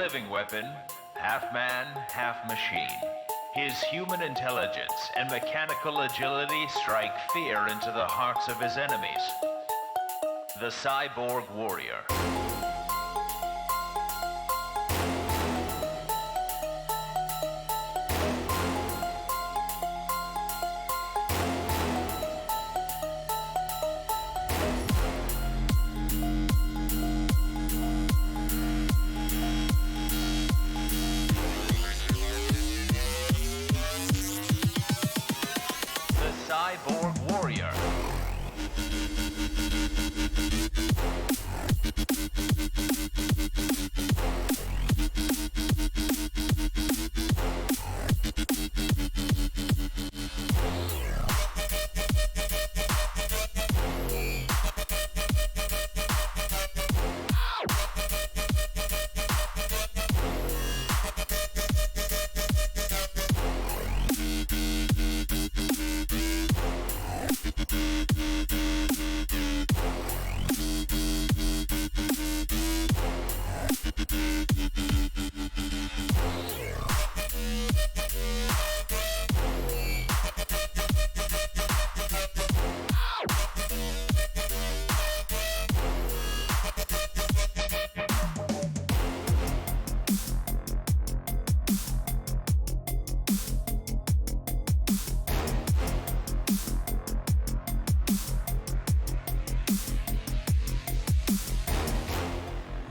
living weapon, half man, half machine. His human intelligence and mechanical agility strike fear into the hearts of his enemies. The Cyborg Warrior. Cyborg Warrior.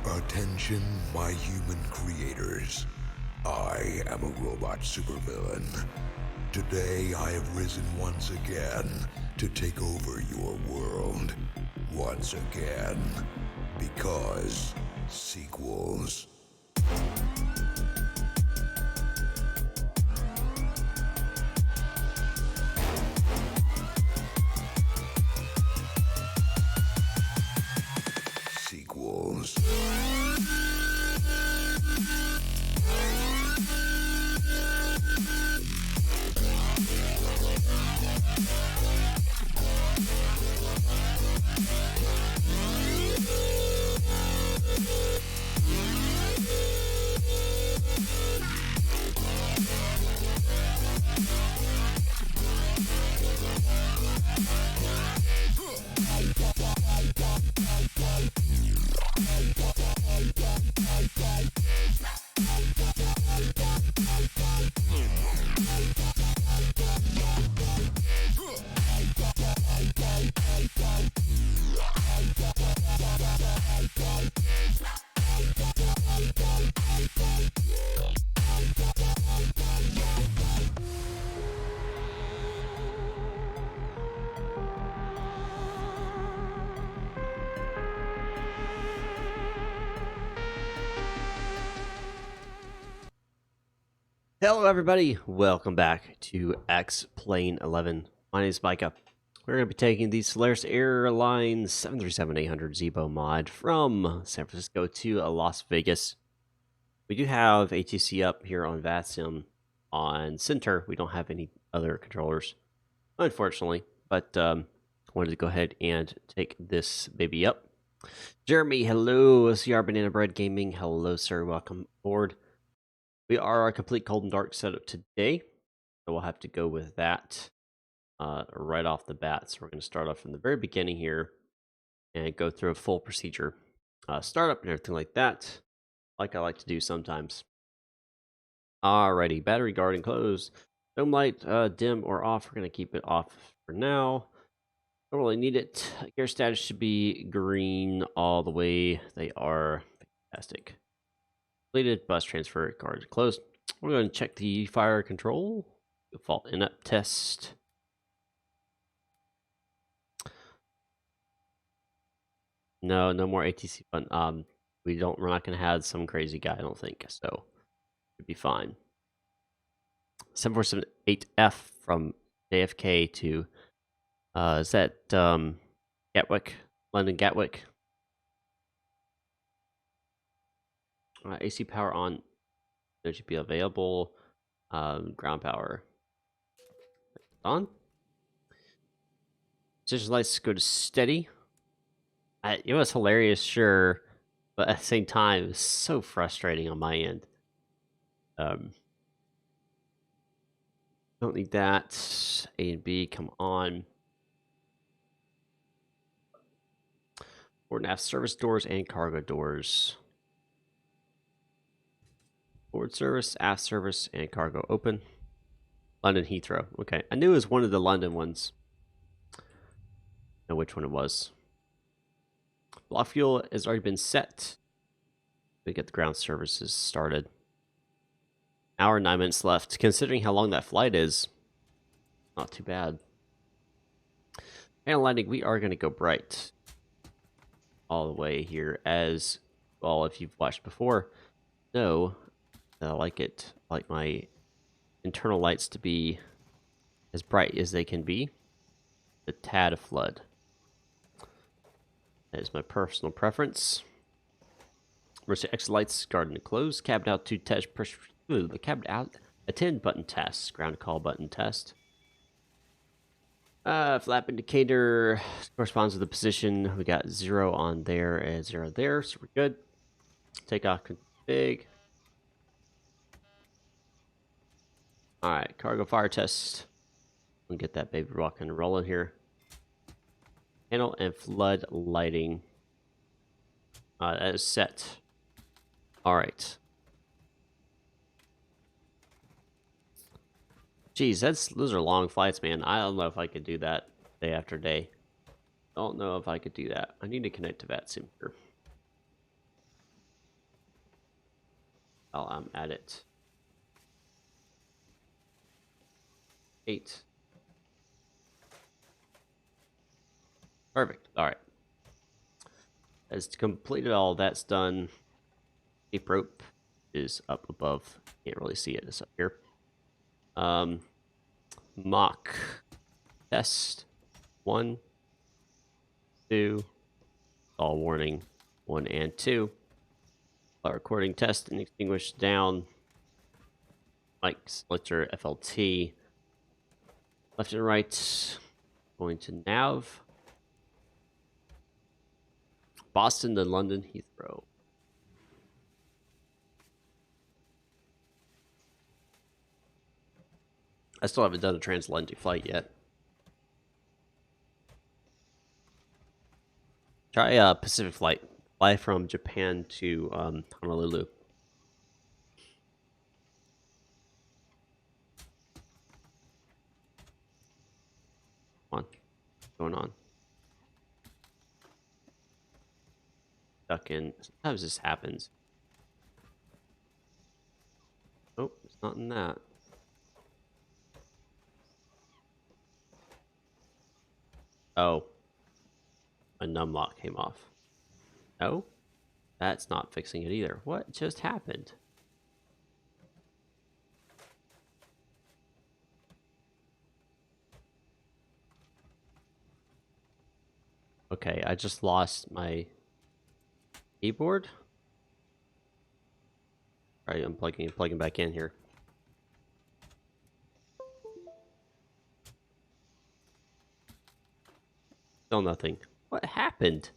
Attention, my human creators. I am a robot supervillain. Today I have risen once again to take over your world. Once again. Because sequels. Sequels. Hello everybody, welcome back to X-Plane 11. My name is Micah. We're going to be taking the Solaris Airlines 737-800 ZIBO mod from San Francisco to Las Vegas. We do have ATC up here on VATSIM. On Center, we don't have any other controllers, unfortunately, but wanted to go ahead and take this baby up. Jeremy, hello. CR Banana Bread Gaming, hello sir, welcome aboard. We are a complete cold and dark setup today, so we'll have to go with that right off the bat. So we're going to start off from the very beginning here and go through a full procedure, startup and everything like that, like I like to do sometimes. Alrighty, battery guard and closed. Dome light dim or off. We're going to keep it off for now. Don't really need it. Gear status should be green all the way. They are fantastic. Completed. Bus transfer guard closed. We're going to check the fire control. Default inept test. No more ATC button. We're not going to have some crazy guy, I don't think. So it'd be fine. 7478F from JFK to is that Gatwick, London Gatwick. AC power on. There should be available. Ground power on. Decision lights go to steady. It was hilarious, sure, But at the same time, it's so frustrating on my end. Don't need that. A and B, come on. Forward and aft service doors and cargo doors. Forward service, aft service, and cargo open. London Heathrow. Okay, I knew it was one of the London ones. Know which one it was. Block fuel has already been set. We get the ground services started. Hour and 9 minutes left. Considering how long that flight is, not too bad. Final landing, we are going to go bright all the way here. As well, if you've watched before, know that I like it. I like my internal lights to be as bright as they can be. A tad of flood. That is my personal preference. Emergency exit lights, garden closed. Cabin altitude test. The cabin out. Attend button test. Ground call button test. Flap indicator corresponds to the position. We got 0 on there and 0 there, so we're good. Takeoff config. Alright, cargo fire test. We'll get that baby rocking and rolling here. Panel and flood lighting. That is set. Alright. Geez, those are long flights, man. I don't know if I could do that day after day. Don't know if I could do that. I need to connect to VATSIM here. While I'm at it. 8. Perfect. All right. As completed all that's done. Tape rope is up above. Can't really see it. It's up here. Mock test 1, 2. All warning 1 and 2. Recording test and extinguish down. Mic selector FLT. Left and right. Going to nav. Boston to London Heathrow. I still haven't done a transatlantic flight yet. Try Pacific flight. Fly from Japan to Honolulu. Come on. What's going on? Stuck in. Sometimes this happens. Oh, it's not in that. Oh. A numlock came off. No? That's not fixing it either. What just happened? Okay, I just lost my keyboard. All right, I'm plugging back in here. Still nothing. What happened?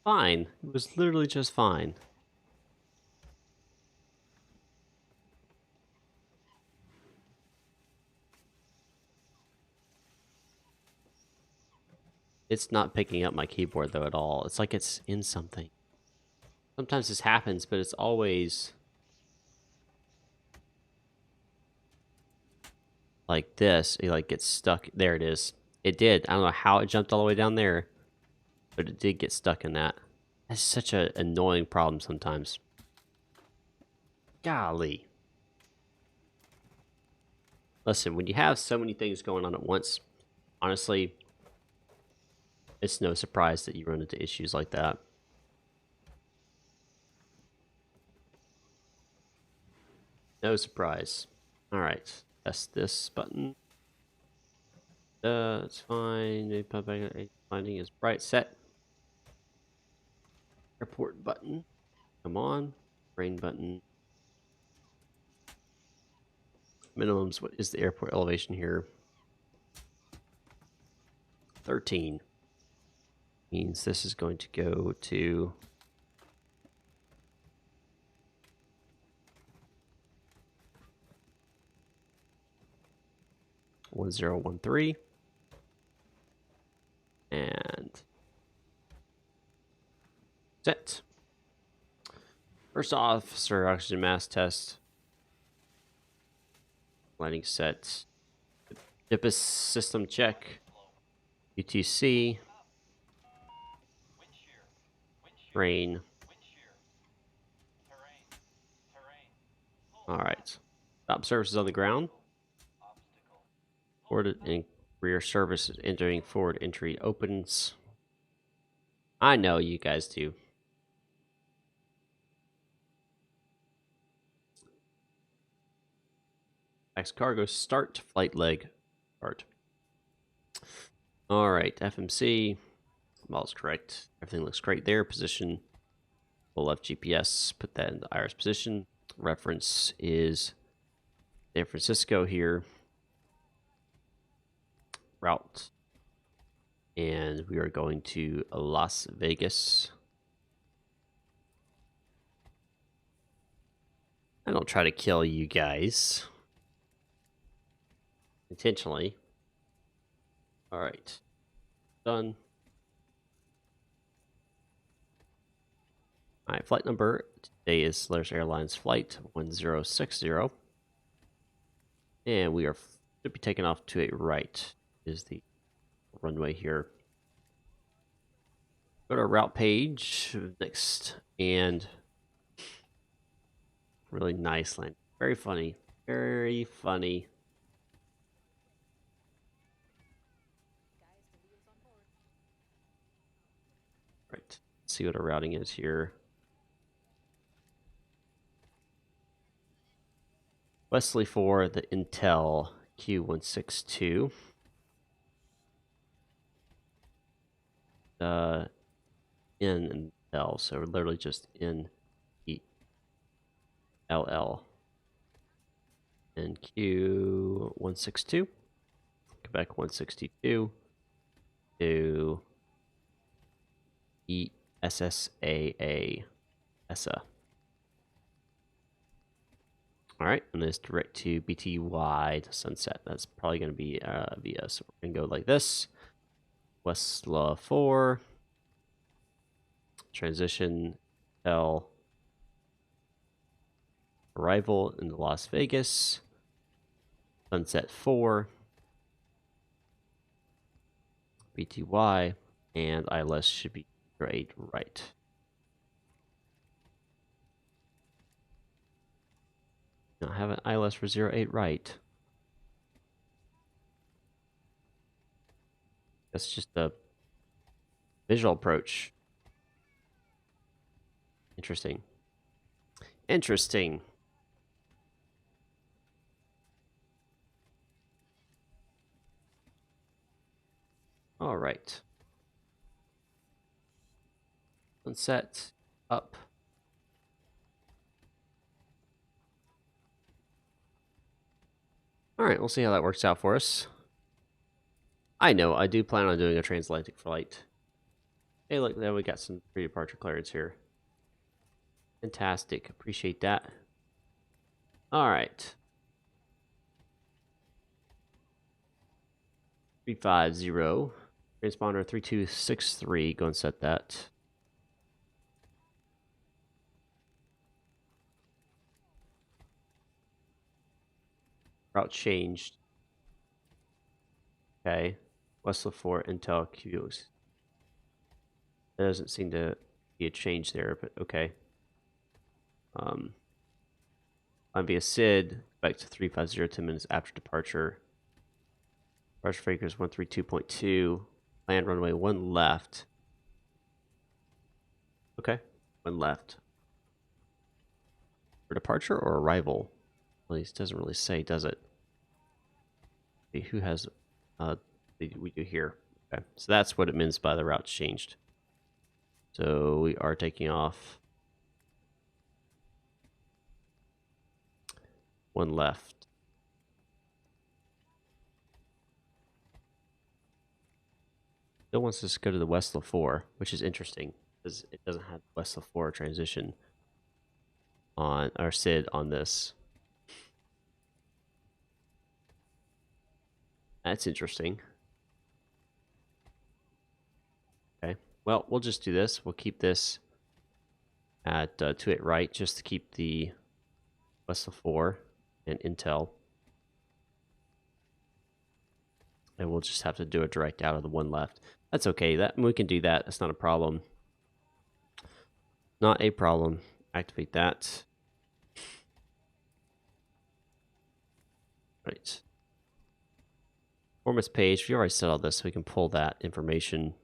Fine. It was literally just fine. It's not picking up my keyboard though at all. It's like it's in something. Sometimes this happens, but it's always like this. It like gets stuck. There it is. It did. I don't know how it jumped all the way down there, but it did get stuck in that. That's such an annoying problem sometimes. Golly. Listen, when you have so many things going on at once, honestly, it's no surprise that you run into issues like that. No surprise. All right, test this button. It's fine. Finding is bright. Set. Airport button. Come on. Brain button. Minimums. What is the airport elevation here? 13. Means this is going to go to one zero one three and set. First officer oxygen mask test. Lighting set. DIPS system check. UTC. Rain. Alright. Top services on the ground. Forward and rear service entering forward entry opens. I know you guys do. X cargo start flight leg start. All right, FMC. All's correct. Everything looks great there. Position. Full left GPS. Put that in the iris position. Reference is San Francisco here. Route. And we are going to Las Vegas. I don't try to kill you guys intentionally. All right. Done. All right, flight number today is Solaris Airlines Flight 1060. And we should be taking off to a right, is the runway here. Go to our route page next, and really nice land. Very funny. Very funny. Right. Let's see what our routing is here. Wesley for the Intel Q162. In Intel, so we're literally just in LL. And Q162. Quebec 162 to ESSAA. ESSA. All right, and this direct to BTY to Sunset. That's probably going to be via. So we're going to go like this. Westlaw 4. Transition L. Arrival in Las Vegas. Sunset 4. BTY. And ILS should be 8 right. I have an ILS for 08 right. That's just a visual approach. Interesting. Interesting. All right. Sunset up. All right, we'll see how that works out for us. I know, I do plan on doing a transatlantic flight. Hey, look, there we got some pre-departure clearance here. Fantastic, appreciate that. All right. 350, transponder 3263, go and set that. Route changed. Okay. Westlaw 4 Intel Qs. There doesn't seem to be a change there, but okay. I'm via SID, back to 350, 10 minutes after departure. Departure breakers 132.2. Land runway 1 left. Okay, 1 left. For departure or arrival? Well, it doesn't really say, does it? Okay, who has we do here? Okay, so that's what it means by the route changed. So we are taking off 1 left. . Still wants us to go to the West LaFour, which is interesting because it doesn't have West LaFour transition on our SID on this. That's interesting. Okay, well, we'll just do this. We'll keep this at 28 right just to keep the West LaFour and Intel. And we'll just have to do a direct out of the one left. That's okay. We can do that. That's not a problem. Not a problem. Activate that. Right. Performance page. We already set all this, so we can pull that information.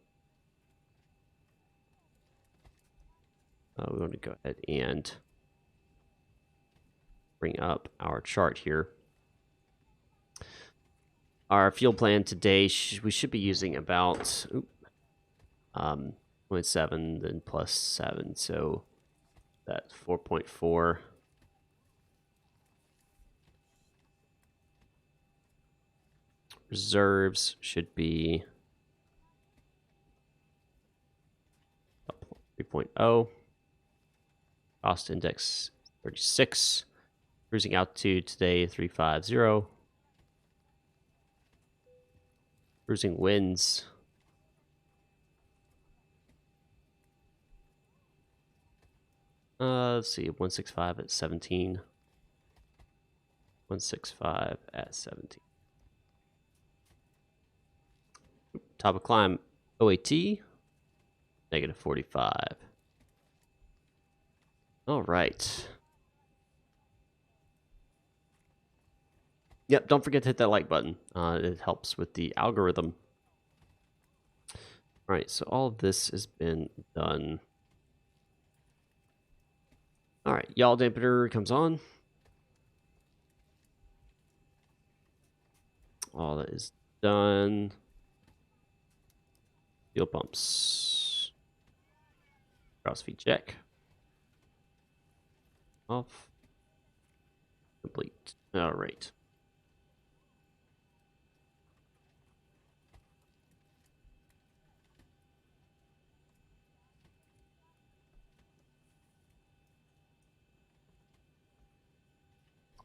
We want to go ahead and bring up our chart here. Our field plan today, we should be using about 0.7, then plus 7, so that's 4.4. Reserves should be 3.0. Cost index 36. Cruising altitude today 350. Cruising winds. Let's see, 165 at 17. 165 at 17. Top of climb OAT, negative 45. All right. Yep, don't forget to hit that like button. It helps with the algorithm. All right, so all of this has been done. All right, yaw dampener comes on. All that is done. Fuel pumps. Cross feed check. Off. Complete. All right.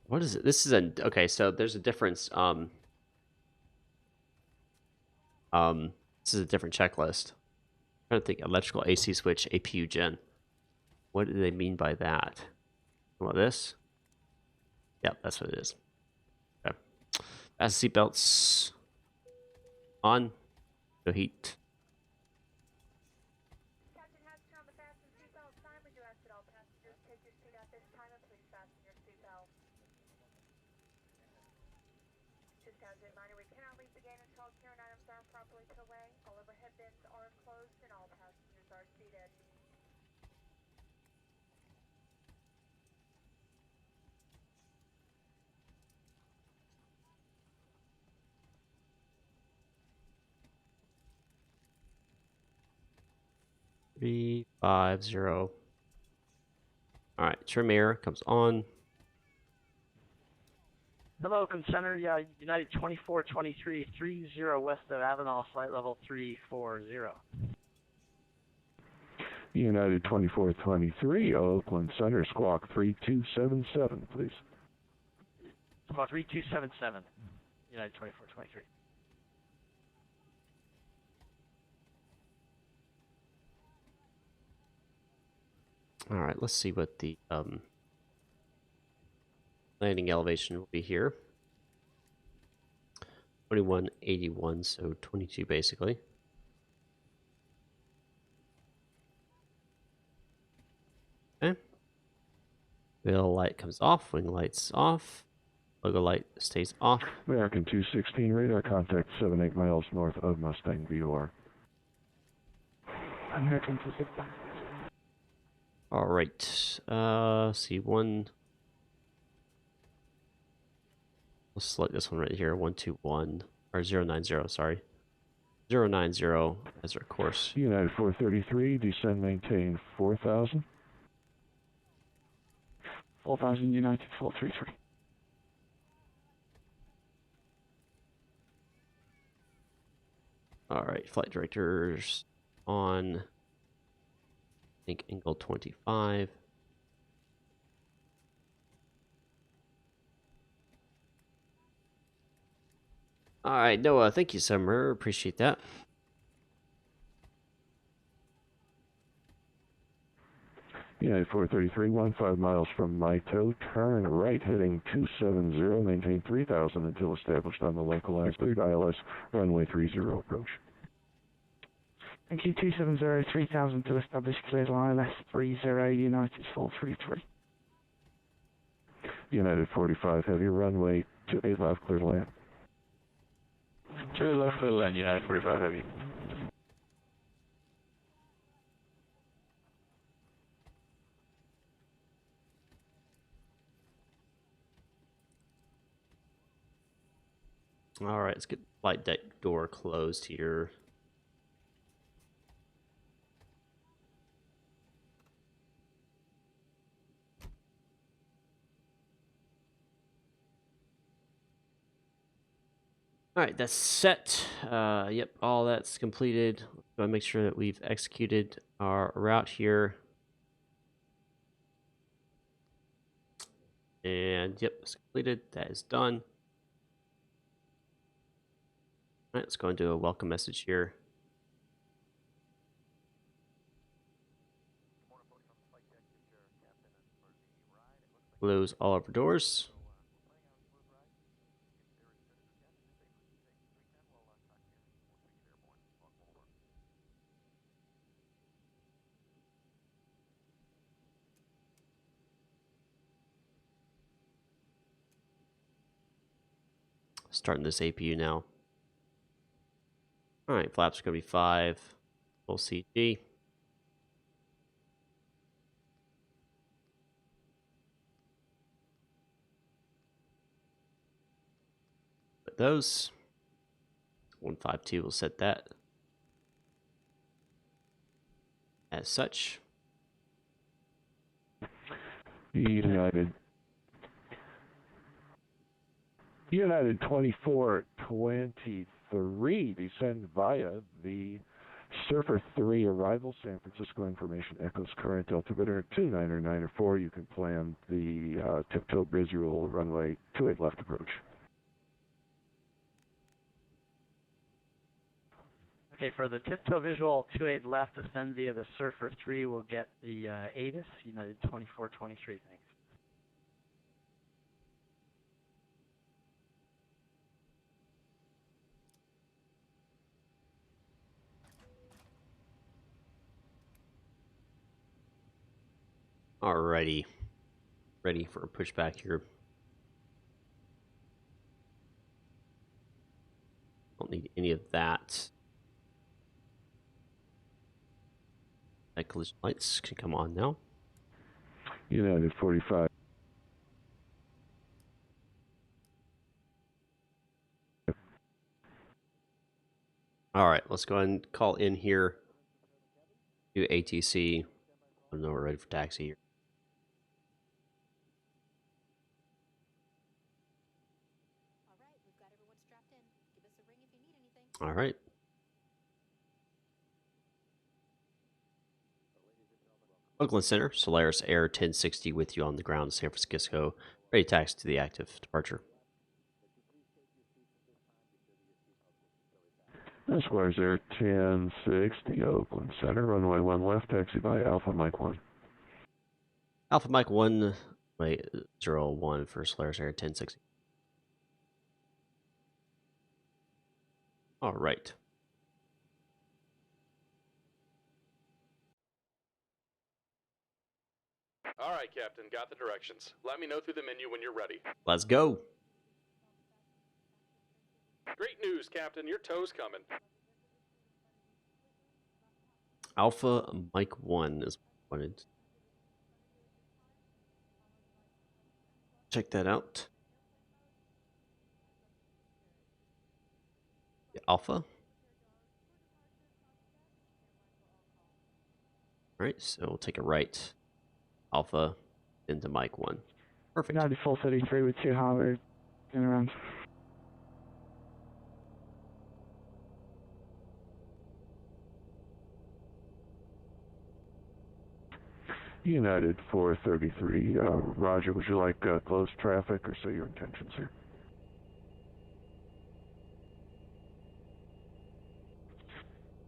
What is it? This is okay, so there's a difference. This is a different checklist. I'm trying to think. Electrical AC switch, APU gen. What do they mean by that? What, this? Yep, that's what it is. Okay. As seatbelts on. No heat. Captain Hudson on the fasten seatbelt sign. We do ask that all passengers take your seat at this time and please fasten your seatbelt. Just as a reminder, we cannot leave the gate until all carrying items are properly put away. All overhead bins are closed and all passengers are seated. Three, 5, 0. All right, trim air comes on. Hello, Center. Yeah, United 2423, 30 west of Avenal, flight level 340. United 2423, Oakland Center, squawk 3277, please. About 3277, United 2423. All right, let's see what the landing elevation will be here. 2181, so 22 basically. Okay. Wheel light comes off, wing lights off, logo light stays off. American 216, radar contact 78 miles north of Mustang BOR. American 216. All right. See one. Let's select this one right here. 121 or 090. Sorry, 090 as our course. United 433, descend, maintain 4,000. 4000, United 433. All right, flight directors on, I think, angle 25. All right, Noah, thank you, Summer. Appreciate that. United 433, 15 miles from Mito, turn right heading 270, maintain 3000 until established on the localized third ILS, runway 30 approach. Thank you, 270, 3000 to establish cleared on ILS 30, United 433. United 45, heavy runway 28 left, clear to land. 2 left, clear to land, United 45, heavy. All right, let's get the flight deck door closed here. All right, that's set. Yep, all that's completed. Let's make sure that we've executed our route here. And yep, it's completed. That is done. All right, let's go into a welcome message here. Close all of our doors. Starting this APU now. All right, flaps are going to be 5. Full CG. Put those. 152 will set that as such. United 2423, descend via the Surfer 3 arrival, San Francisco information echoes current altimeter 29994. You can plan the tiptoe visual runway 28 left approach. Okay, for the tiptoe visual 28 left, ascend via the Surfer 3, we'll get the Avis, United 2423, thanks. Alrighty. Ready for a pushback here. Don't need any of that. That collision lights can come on now. United 45. Alright, let's go ahead and call in here to ATC. I know we're ready for taxi here. Alright, we've got everyone strapped in. Give us a ring if you need anything. Alright. Oakland Center, Solaris Air 1060 with you on the ground, San Francisco. Ready to taxi to the active departure. Solaris Air 1060, Oakland Center, runway 1 left, taxi by Alpha Mike 1. Alpha Mike 1, wait, 01 for Solaris Air 1060. Alright. All right, Captain. Got the directions. Let me know through the menu when you're ready. Let's go. Great news, Captain. Your tow's coming. Alpha Mike 1 is wanted. Check that out. Alpha. Alright, so we'll take a right. Alpha into Mike 1. Perfect. United 433 with 2 Howard, going around. United 433, Roger, would you like closed traffic or say your intentions here?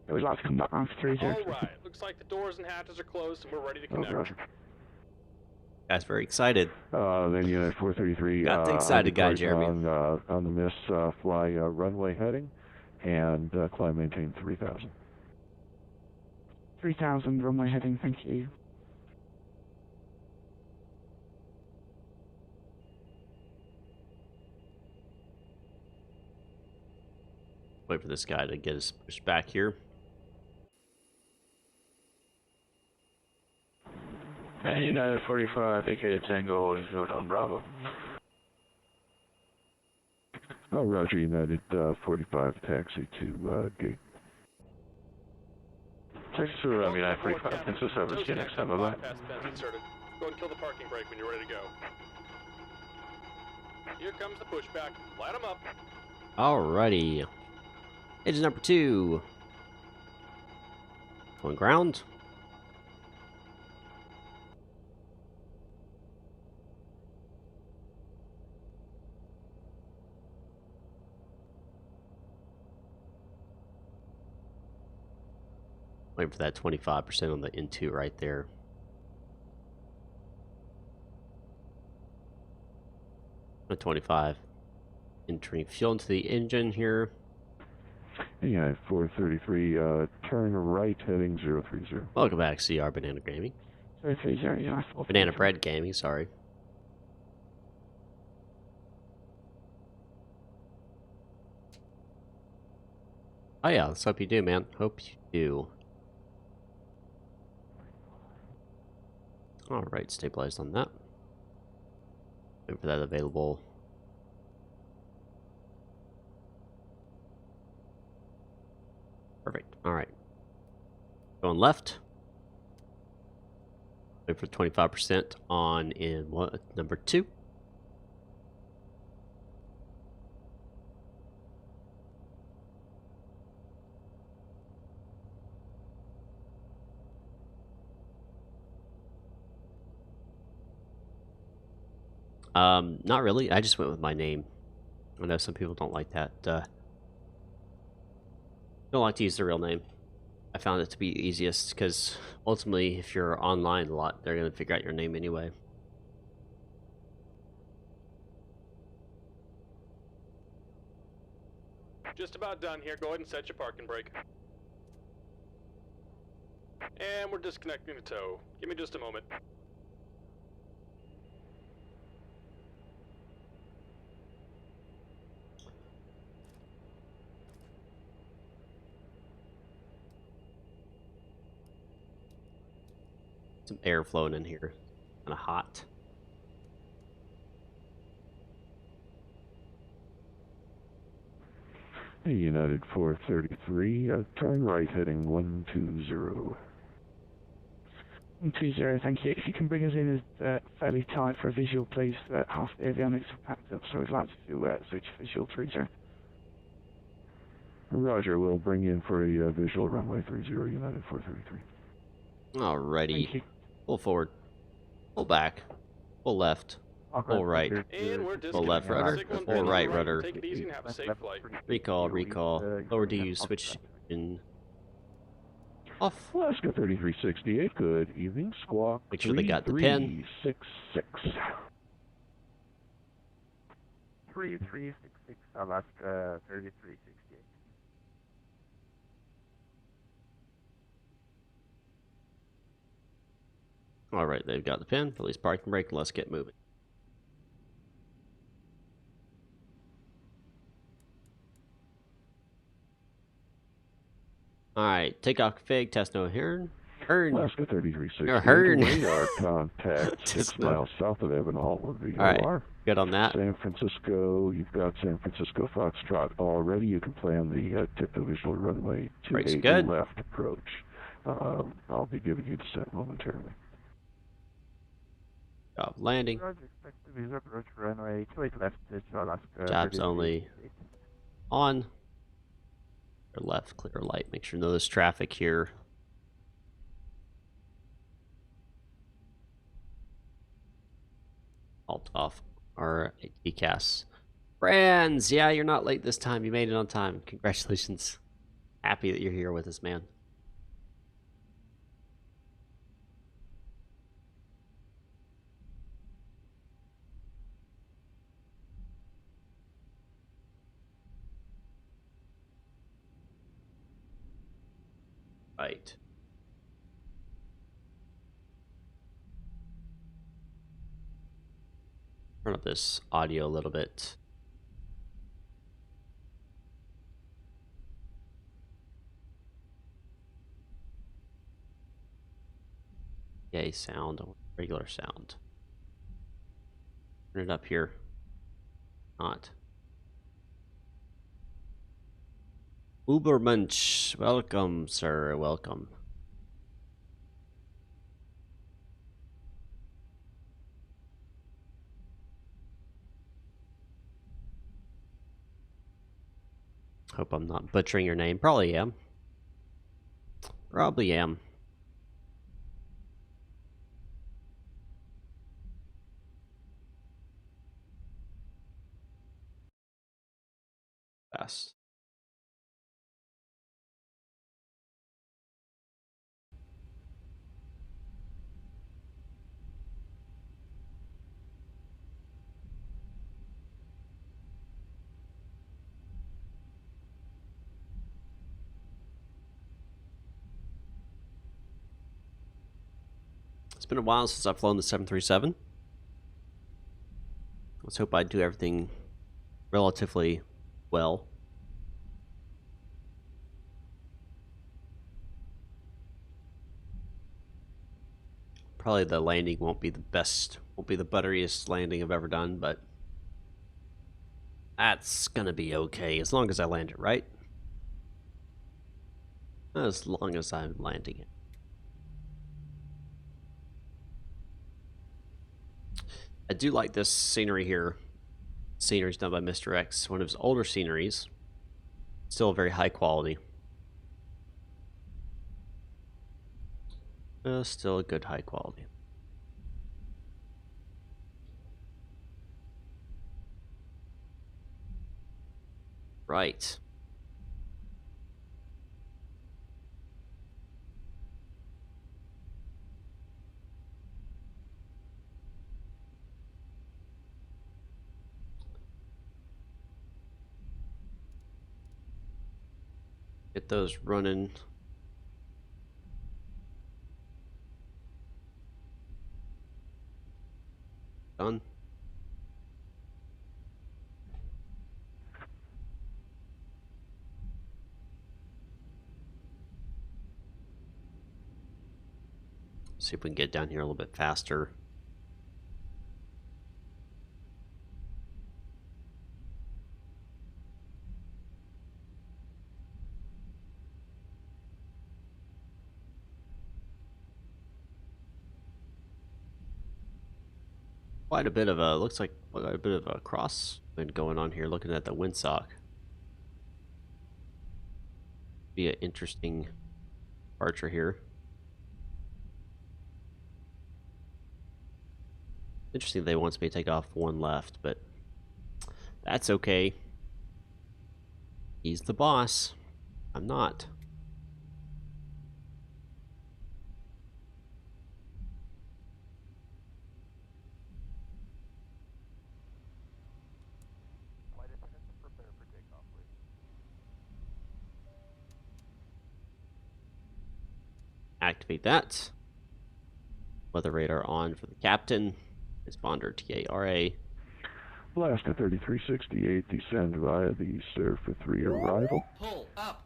We'd like to come back on 30. All right. Looks like the doors and hatches are closed, and we're ready to connect. Roger. Guys, very excited. Then United 433. Got the excited guy, Jeremy. On the miss, fly runway heading, and climb maintain 3000. 3000 runway heading, thank you. Wait for this guy to get us pushed back here. And United 45, vacated Tango, holding field on Bravo. Oh, Roger, United 45, taxi to gate. Taxi to United 45, Princess Service, get next time, bye-bye. Bypass fence inserted. Go and kill the parking brake when you're ready to go. Here comes the pushback. Light them up. Alrighty. Engine number 2. On ground. Waiting for that 25% on the N2 right there. A 25. Entering fuel into the engine here. Yeah, 433, turn right heading 030. Welcome back, CR Banana Gaming. 030, yeah. Banana Bread Gaming, sorry. Oh yeah, let's hope you do, man. Hope you do. Alright, stabilized on that. Wait for that available. Perfect. Alright. Going left. Wait for 25% on in what? Number 2. Not really. I just went with my name. I know some people don't like that. Don't like to use the real name. I found it to be easiest because ultimately, if you're online a lot, they're gonna figure out your name anyway. Just about done here. Go ahead and set your parking brake. And we're disconnecting the tow. Give me just a moment. Some air flowing in here. Kind of hot. Hey, United 433, turn right heading 120. 120, thank you. If you can bring us in as fairly tight for a visual, please. Half the avionics are packed up, so we'd like to switch visual 30. Roger, we'll bring you in for a visual runway 30, United 433. Alrighty. Thank you. Pull forward. Pull back. Pull left. Pull right. And we're Pull left rudder. Pull right rudder. Take it easy and have a safe flight. Recall, recall. Lower D, switch in. Off. Alaska 3368, good evening. Squawk Make sure they got the pin. 3366. 3366, Alaska 3368. Alright, they've got the pin. Release parking brake. Let's get moving. Alright, takeoff config, test no Hearn. Alaska 3368. Hearn. Radar contact 6 miles south of Evanhall with VOR. Alright, good on that. San Francisco, you've got San Francisco Foxtrot already. You can plan the tip to visual runway 28 left approach. I'll be giving you descent momentarily. Job landing. Approach runway 28 left to Alaska. Jobs only on. Or left, clear light. Make sure no there's traffic here. Alt off our ECAS. Brands, yeah, you're not late this time. You made it on time. Congratulations. Happy that you're here with us, man. Right. Turn up this audio a little bit. Yay, sound, regular sound. Turn it up here. Not. Ubermensch, welcome, sir, welcome. Hope I'm not butchering your name. Probably am. Probably am. Fast. It's been a while since I've flown the 737. Let's hope I do everything relatively well. Probably the landing won't be the best, won't be the butteriest landing I've ever done, but that's gonna be okay as long as I land it right. As long as I'm landing it. I do like this scenery here. Scenery's done by Mr. X, one of his older sceneries. Still very high quality. Still a good high quality. Right. Get those running. Done. See if we can get down here a little bit faster. Quite a bit of a, looks like quite a bit of a crosswind going on here looking at the windsock. Be an interesting departure here. Interesting they wants me to take off one left, but that's okay. He's the boss. I'm not. Activate that. Weather radar on for the captain. Responder TARA. Alaska 3368, descend via the Surfer 3 arrival. Pull up.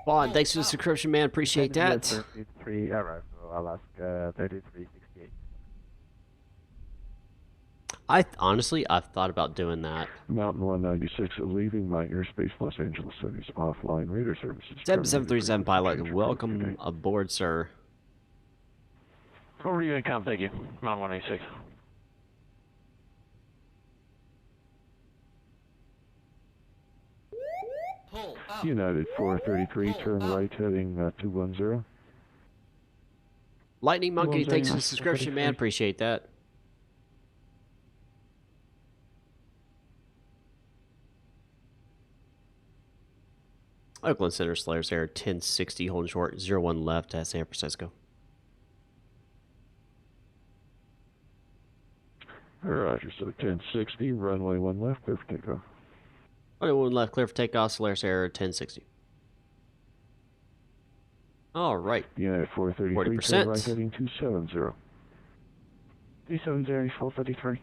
Bond, thanks for the subscription, man. Appreciate that. Surfer 3 arrival, Alaska 3368. Honestly, I've thought about doing that. Mountain 196, leaving my airspace Los Angeles city's offline radar services. 7737 pilot, welcome aboard, sir. Over to you, Incom, thank you. Mountain 186. Pull up. United 433, turn right heading 210. Lightning Monkey, thanks for the 210, subscription, man. Appreciate that. Oakland Center, Solaris Air 1060, holding short, 01 left at San Francisco. Roger, so 1060, runway 1 left, clear for takeoff. Runway 1 left, clear for takeoff, Solaris Air 1060. All right. United 433, 40%. turn right heading 270. 270, 433.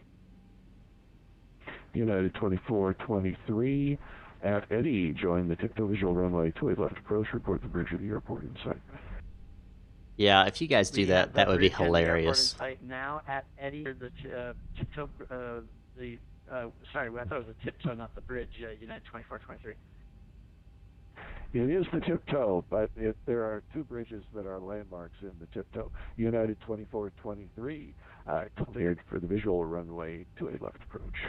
United 2423 at Eddie, join the tiptoe visual runway 28 left approach, report the bridge of the airport in sight. Yeah, if you guys do that, that would be hilarious. Right now at Eddie, the tiptoe, sorry, I thought it was a tiptoe, not the bridge. United 2423. It is the tiptoe, but there are two bridges that are landmarks in the tiptoe. United 2423 cleared for the visual runway 28 left approach.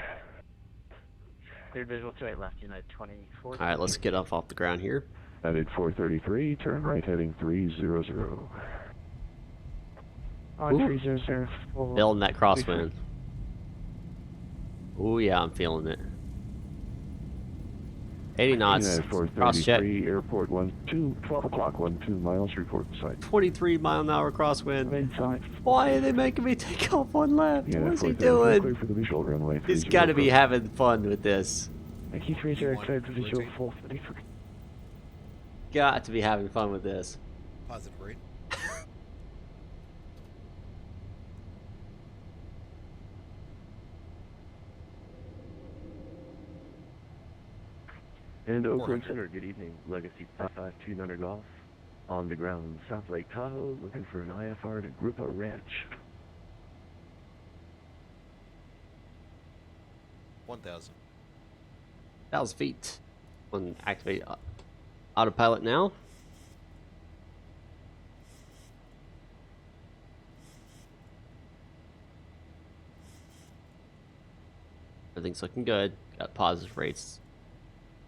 Cleared visual 28 left, United 24. All right, let's get off the ground here. United 433, turn right heading 300. 300. Building that crosswind. Oh yeah, I'm feeling it. 80 knots. United Cross check. 433, airport 12 o'clock, 12 miles, report in sight. 23 mile an hour crosswind. Inside. Why are they making me take off one left? United What is he 433, clear doing? for the visual runway He's 30 got to be approach. having fun with this. Yankee 30, cleared for visual 433. Got to be having fun with this. Positive rate. And Oakland Center, good evening. Legacy 552 Golf. On the ground, South Lake Tahoe, looking for an IFR to Grupo Ranch. 1,000. 1,000 feet. On activate autopilot now. Everything's looking good. Got positive rates.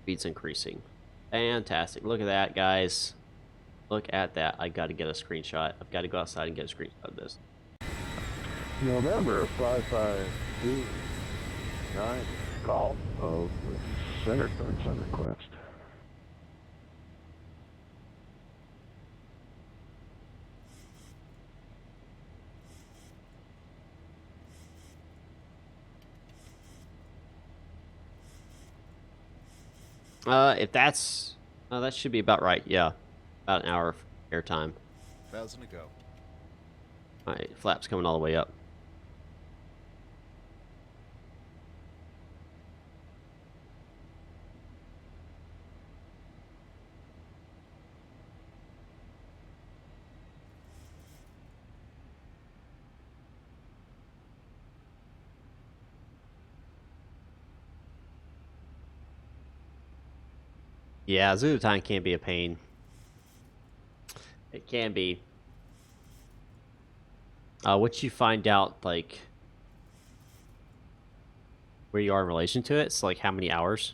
Speed's increasing. Fantastic. Look at that, guys. Look at that. I got to get a screenshot. I've got to go outside and get a screenshot of this. November 5529, call of the Center Guard on request. If that's... that should be about right. Yeah. About an hour of airtime. 1,000 to go. Alright, flaps coming all the way up. Yeah, Zulu time can be a pain. It can be. Once you find out, like, where you are in relation to it, so, like, how many hours.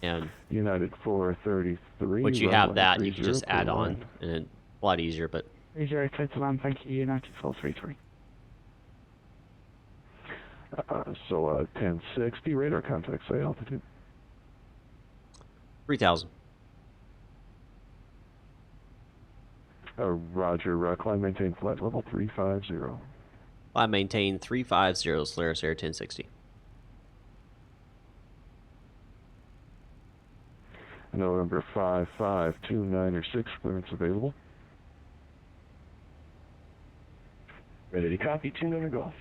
And United 433. once you have that, you can just add on, and it's a lot easier, but... 30, clear to land, thank you, United 433. So 1060, radar contact, say altitude. 3,000. Roger, climb, maintain flight level 350. I maintain 350, Solaris Air 1060. November 5529 or 6, clearance available. Ready to copy, 2 Golf.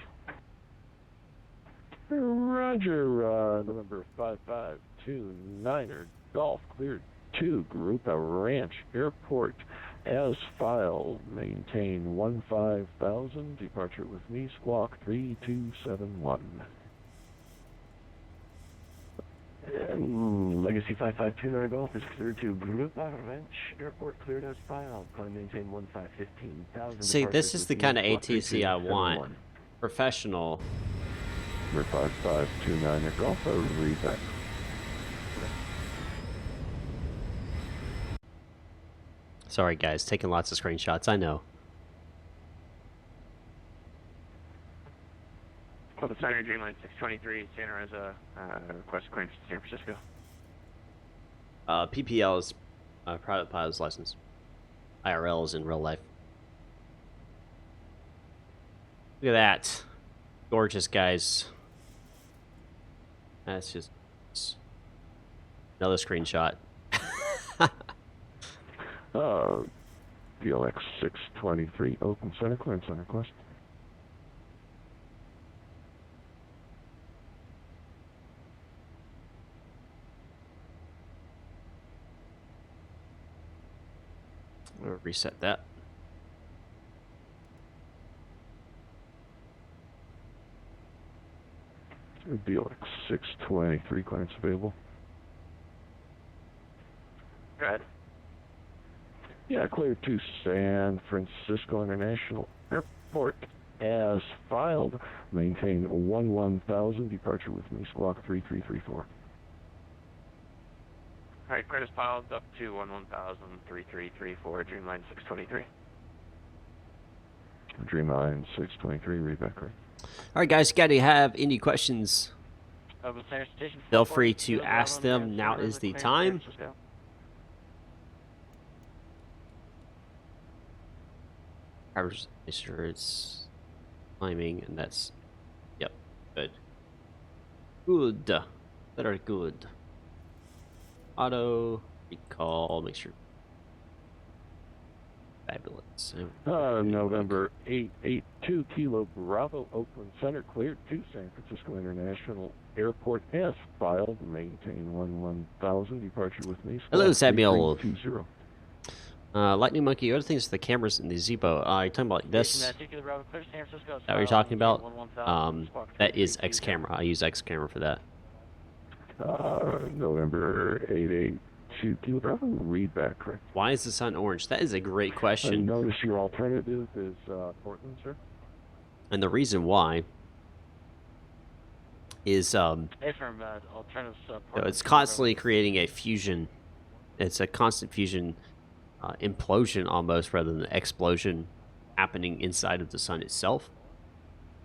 Roger, November 5529 or Golf, cleared 2, Grupo Ranch Airport. As filed, maintain 15,000, departure with me, squawk 3271. Legacy 5529 Golf is cleared to Grupo Ranch Airport, cleared as filed. Climb, maintain 15,000. See, this is the kind of ATC I want. Professional. Number 5529 or Golf, read that. Sorry, guys, taking lots of screenshots, I know. Center Dreamline 623, Santa Rosa, request clearance to San Francisco. PPL is private pilot's license. IRL is in real life. Look at that. Gorgeous, guys. That's just another screenshot. VLX 623, open center clearance on request. We'll reset that. VLX 623, clearance available. Good. Yeah, clear to San Francisco International Airport as filed. Maintain 11,000, departure with me, squawk 3334. Alright, clear is piled up to 11,000, 3334, Dreamline 623. Dreamline 623, read back correct. All right, guys, got to have any questions? Open center station. Feel free to ask them. Now is the time. Make sure it's climbing, and that's, yep, good. Good. That are good. Auto recall, make sure. Fabulous. November 882 Kilo Bravo, Oakland Center, cleared to San Francisco International Airport as filed. Maintain 11,000, departure with me. Hello, Samuel. 3320. Lightning Monkey, other things, the cameras in the ZIBO. You're talking about this? Is that what you're talking about? That is X camera. I use X camera for that. November 882 Kilo Bravo, read back correct. Why is the sun orange? That is a great question. Notice your alternative is Portland, sir. And the reason why is it's constantly creating a fusion. It's a constant fusion. Implosion almost rather than explosion happening inside of the sun itself.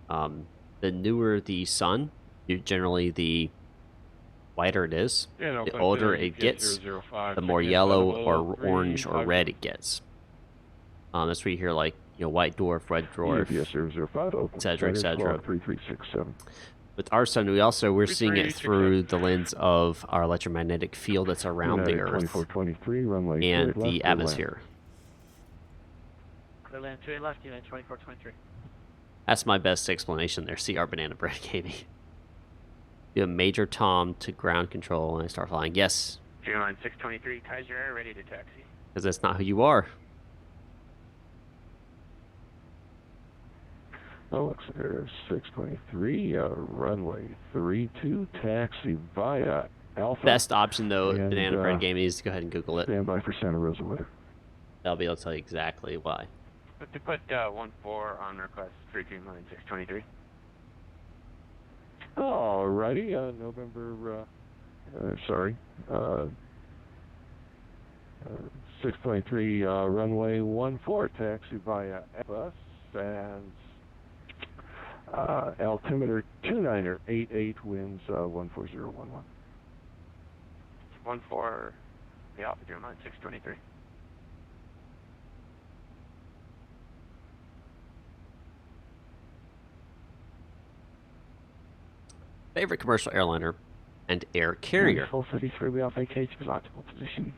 The newer the sun, generally the whiter it is. The older it gets, the more yellow or orange or red it gets. That's where you hear like white dwarf, red dwarf, etc., etc. With our sun, we're seeing it through the lens of our electromagnetic field that's around the Earth and the atmosphere. Clear land 28 left, United 2423. That's my best explanation there. See our banana bread gaming. Do a major tom to ground control and I start flying. Yes. Dreamline 623, Kaiser Air, ready to taxi. Because that's not who you are. Air 623, runway 32, taxi via Alpha. Best option, though, and, Banana Bread Gaming, is to go ahead and Google it. Stand by for Santa Rosa weather. They'll be able to tell you exactly why. But to put 1-4 on request for Dreamline 623. Alrighty, November, 623, runway 14, taxi via Alpha, and altimeter 2988, winds 14011. 1-4, the Alpha Dreamline 623. Favorite commercial airliner and air carrier. 433, we are vacated with optimal position.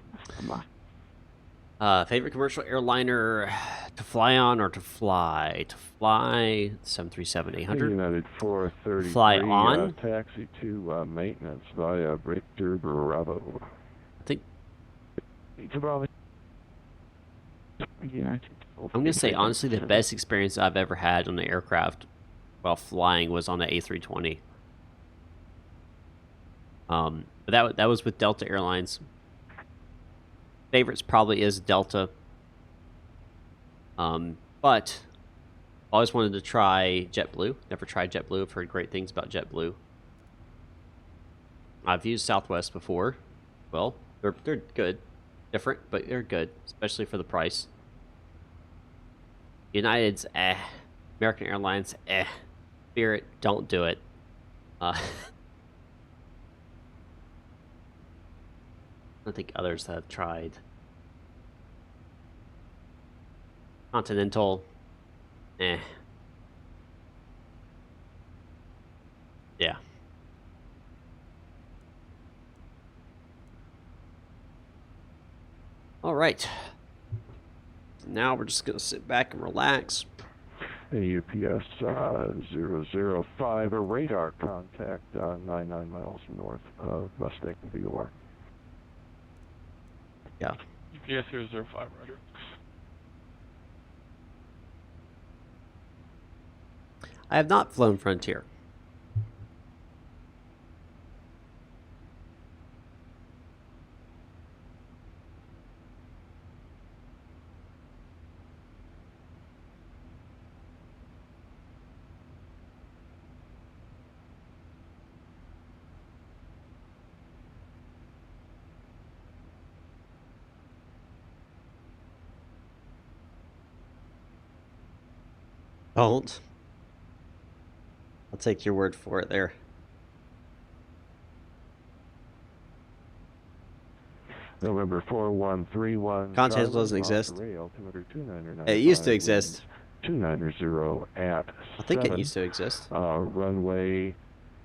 Favorite commercial airliner to fly on or to fly? To fly, 737-800. United 433. Fly on. Taxi to maintenance via Victor Bravo. I think. I'm going to say, honestly, the best experience I've ever had on an aircraft while flying was on the A320. But that was with Delta Airlines. Favorites probably is Delta. But always wanted to try JetBlue. Never tried JetBlue. I've heard great things about JetBlue. I've used Southwest before. Well, they're good. Different, but they're good, especially for the price. United's American Airlines Spirit, don't do it. I think others have tried. Continental. Eh. Yeah. All right. Now we're just going to sit back and relax. UPS 005, a radar contact 99 miles north of Mustang VOR. Yeah. UPS 005, roger. I have not flown Frontier. Don't. I'll take your word for it there. November 4131. Continental doesn't exist. Rail, It used to exist. 290 at I think 7, it used to exist. Runway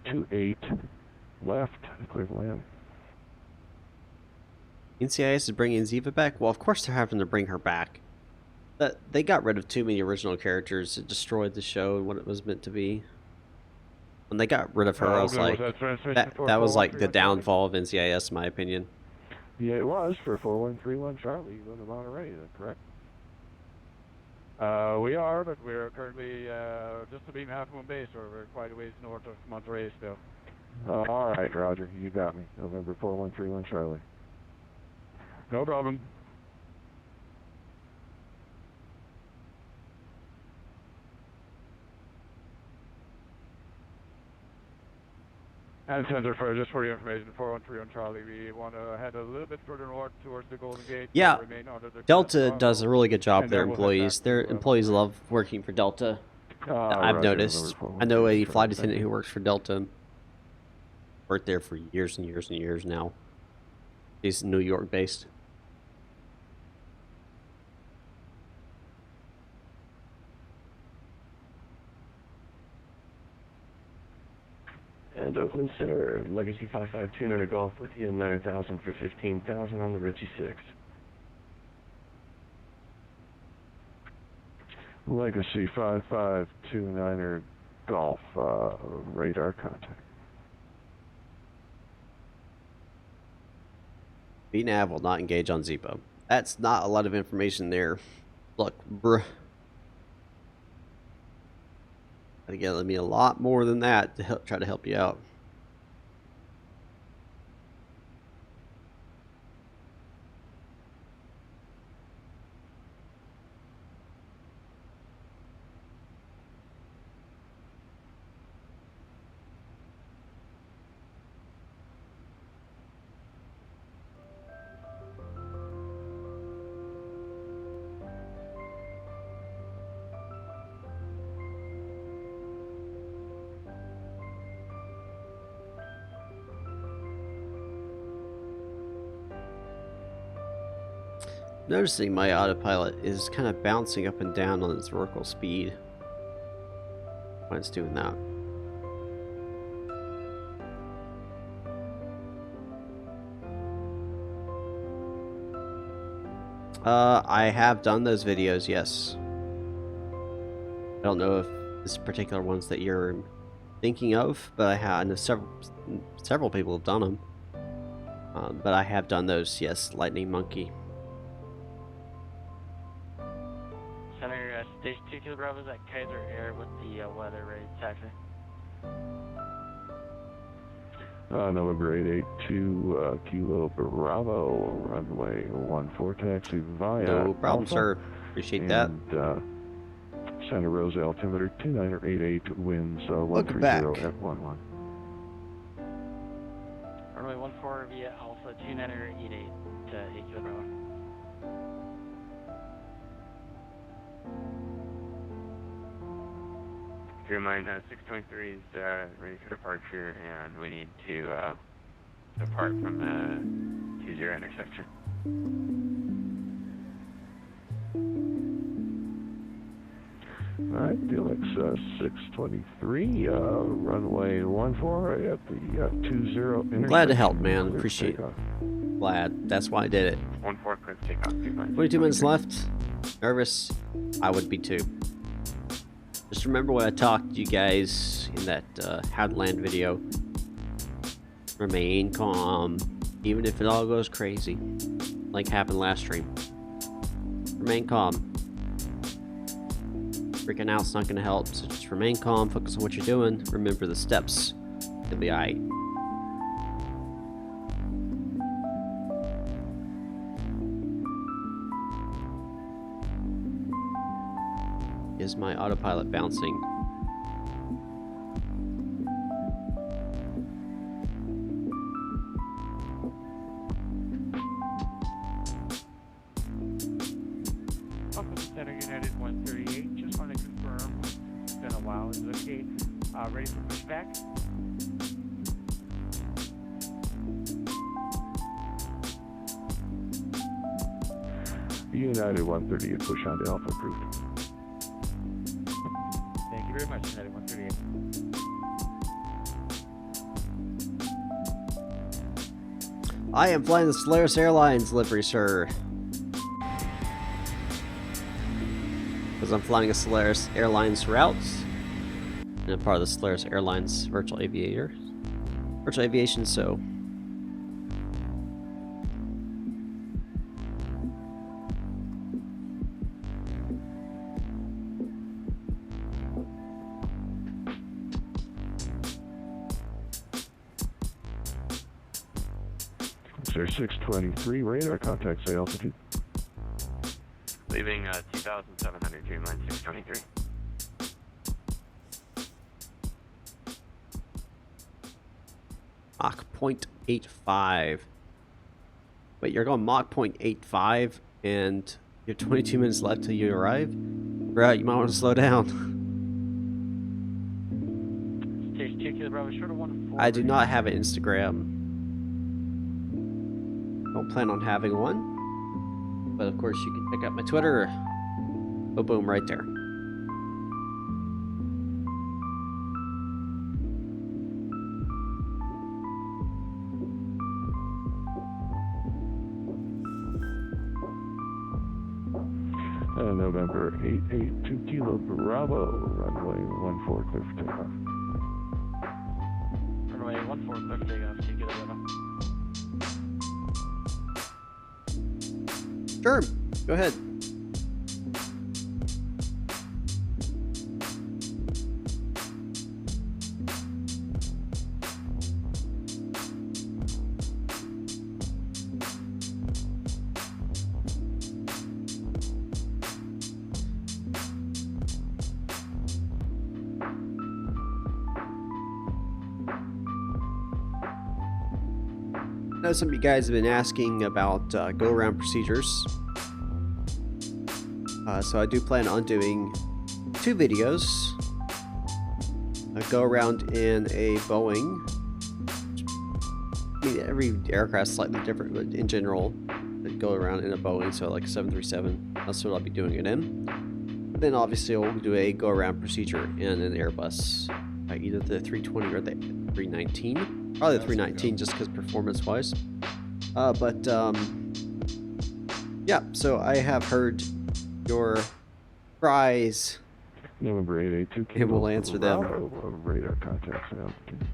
28 left, clear to land. NCIS is bringing Ziva back? Well, of course they're having to bring her back. But they got rid of too many original characters. It destroyed the show and what it was meant to be. When they got rid of her, I was like, that was like the downfall of NCIS, in my opinion. Yeah, it was for 4131 Charlie. You go to Monterey, is that correct? We are, but we're currently just a beam half moon base, or we're quite a ways north of Monterey still. All right, Roger, you got me. November 4131 Charlie. No problem. And Center, for just for your information, 413 on Charlie, we want to head a little bit further north towards the Golden Gate. Yeah, Remain under the Delta KSFO, does a really good job with their and then we'll head employees. back Their to, employees love working for Delta. I've Roger, noticed. November I know a 4131 flight Charlie, attendant who works for Delta. Worked there for years and years and years now. He's New York based. And Oakland Center, Legacy 552 Golf with you, 9,000 for 15,000 on the Richie 6. Legacy 5529 Golf, radar contact. VNAV will not engage on ZIBO. That's not a lot of information there. Look, bruh. Gotta get me a lot more than that to try to help you out. Noticing my autopilot is kind of bouncing up and down on its vertical speed when it's doing that. I have done those videos, yes. I don't know if this particular ones that you're thinking of, but I know several people have done them. But I have done those, yes, Lightning Monkey. Center, stage 2 Kilo Bravo is at Kaiser Air with the weather ready taxi. November 882 Kilo Bravo, runway 14 taxi via No problem, Alpha, sir. Appreciate that. Santa Rosa altimeter 2988, winds 130 at 11. Runway 14 via Alpha 2988 to 8 Kilo Bravo. Keep in mind, 623 is ready for departure, and we need to depart from is your intersection. Alright, Felix 623, runway 14 at the 20 intersection. Glad to help, man. Clear Appreciate it. takeoff. Glad. That's why I did it. 14, clear for takeoff. 22 minutes left. Nervous? I would be too. Just remember what I talked to you guys in that How to Land video. Remain calm, even if it all goes crazy, like happened last stream. Remain calm. Freaking out's not going to help, so just remain calm, focus on what you're doing, remember the steps. You'll be alright. Is my autopilot bouncing? Office Center United 138, just want to confirm. It's been a while, is it okay? Ready for pushback? United 138, push on to Alpha approved. Thank you very much, United 138. I am flying the Solaris Airlines livery, sir. Because I'm flying a Solaris Airlines route. And I'm part of the Solaris Airlines Virtual Aviation, so... Sir 623, radar contact, say altitude. Leaving 2,700, Dreamline 623. Mach 0.85. Wait, you're going Mach 0.85 and you're 22 minutes left till you arrive? Right, you might want to slow down. Stage 2, Kilo Bravo, short of 1-4. I do not have an Instagram. Don't plan on having one. But of course you can pick up my Twitter. Oh, boom, right there. November 882 Kilo Bravo, runway 14 clear for takeoff. Runway 14, clear for takeoff, 2 Kilo Bravo. Sure, go ahead. I know some of you guys have been asking about go-around procedures. So I do plan on doing 2 videos. A go-around in a Boeing. I mean, every aircraft's slightly different, but in general, I go around in a Boeing, so like a 737. That's what I'll be doing it in. Then obviously we'll do a go-around procedure in an Airbus. Either the 320 or the 319. Probably the 319 just because performance-wise. Yeah, so I have heard your cries. November 882 Kilo And we'll answer them. Bravo, radar contact, say altitude.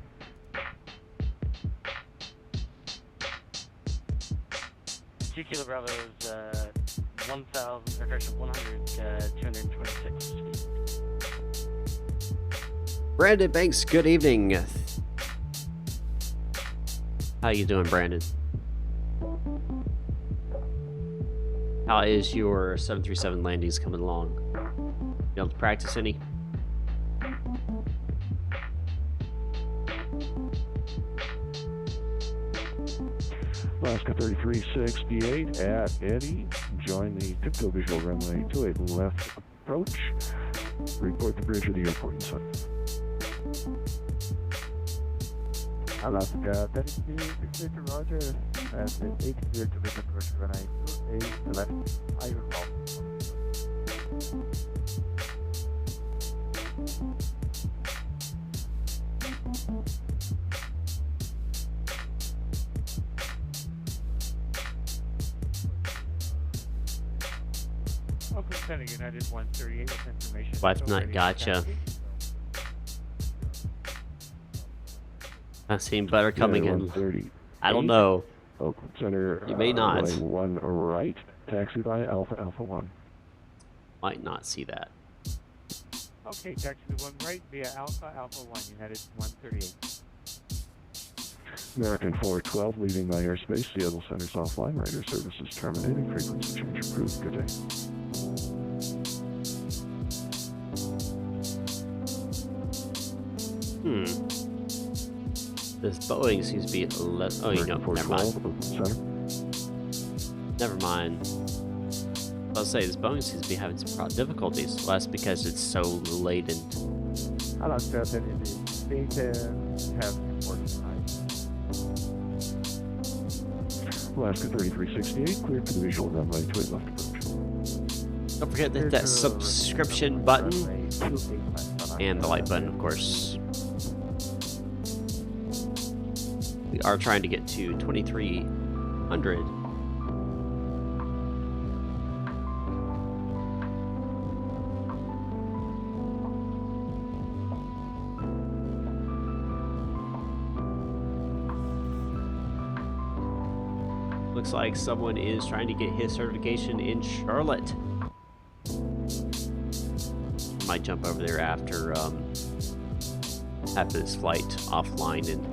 2 Kilo Bravo is 1,000, or correction, 226 feet. Brandon Banks, good evening. How you doing, Brandon? How is your 737 landings coming along? You able to practice any? Alaska 3368 at Eddie. Join the tiptoe visual runway 28 left approach. Report the bridge of the airport in sight. Alaska 32, Roger. That's 8 clear to make approach runway 28 left. I recall. Oakland Center United 138 with information. Life's not gotcha. I seen better coming in. I don't know. Oakland Center. You may not. Runway 1 right. Taxi by Alpha Alpha 1. Might not see that. Okay, taxi to 1 right via Alpha Alpha 1 United 138. American 412 leaving my airspace. Seattle Center's offline. Radar services terminated. Frequency change approved. Good day. This Boeing seems to be less. Oh, you know, never mind. Never mind. I'll say this Boeing seems to be having some difficulties. Well, that's because it's so laden. Alaska 32, have support tonight. Alaska 3368, cleared for the visual runway 28 left approach. Don't forget to hit that subscription button and the like button, of course. We are trying to get to 2300. Looks like someone is trying to get his certification in Charlotte. Might jump over there after this flight offline and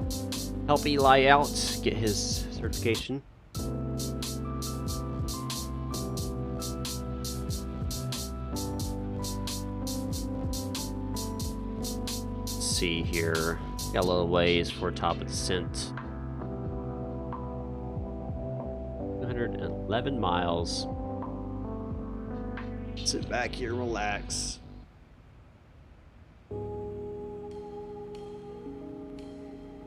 help Eli out get his certification. Let's see here. Got a little ways for top of descent. 211 miles. Sit back here, relax.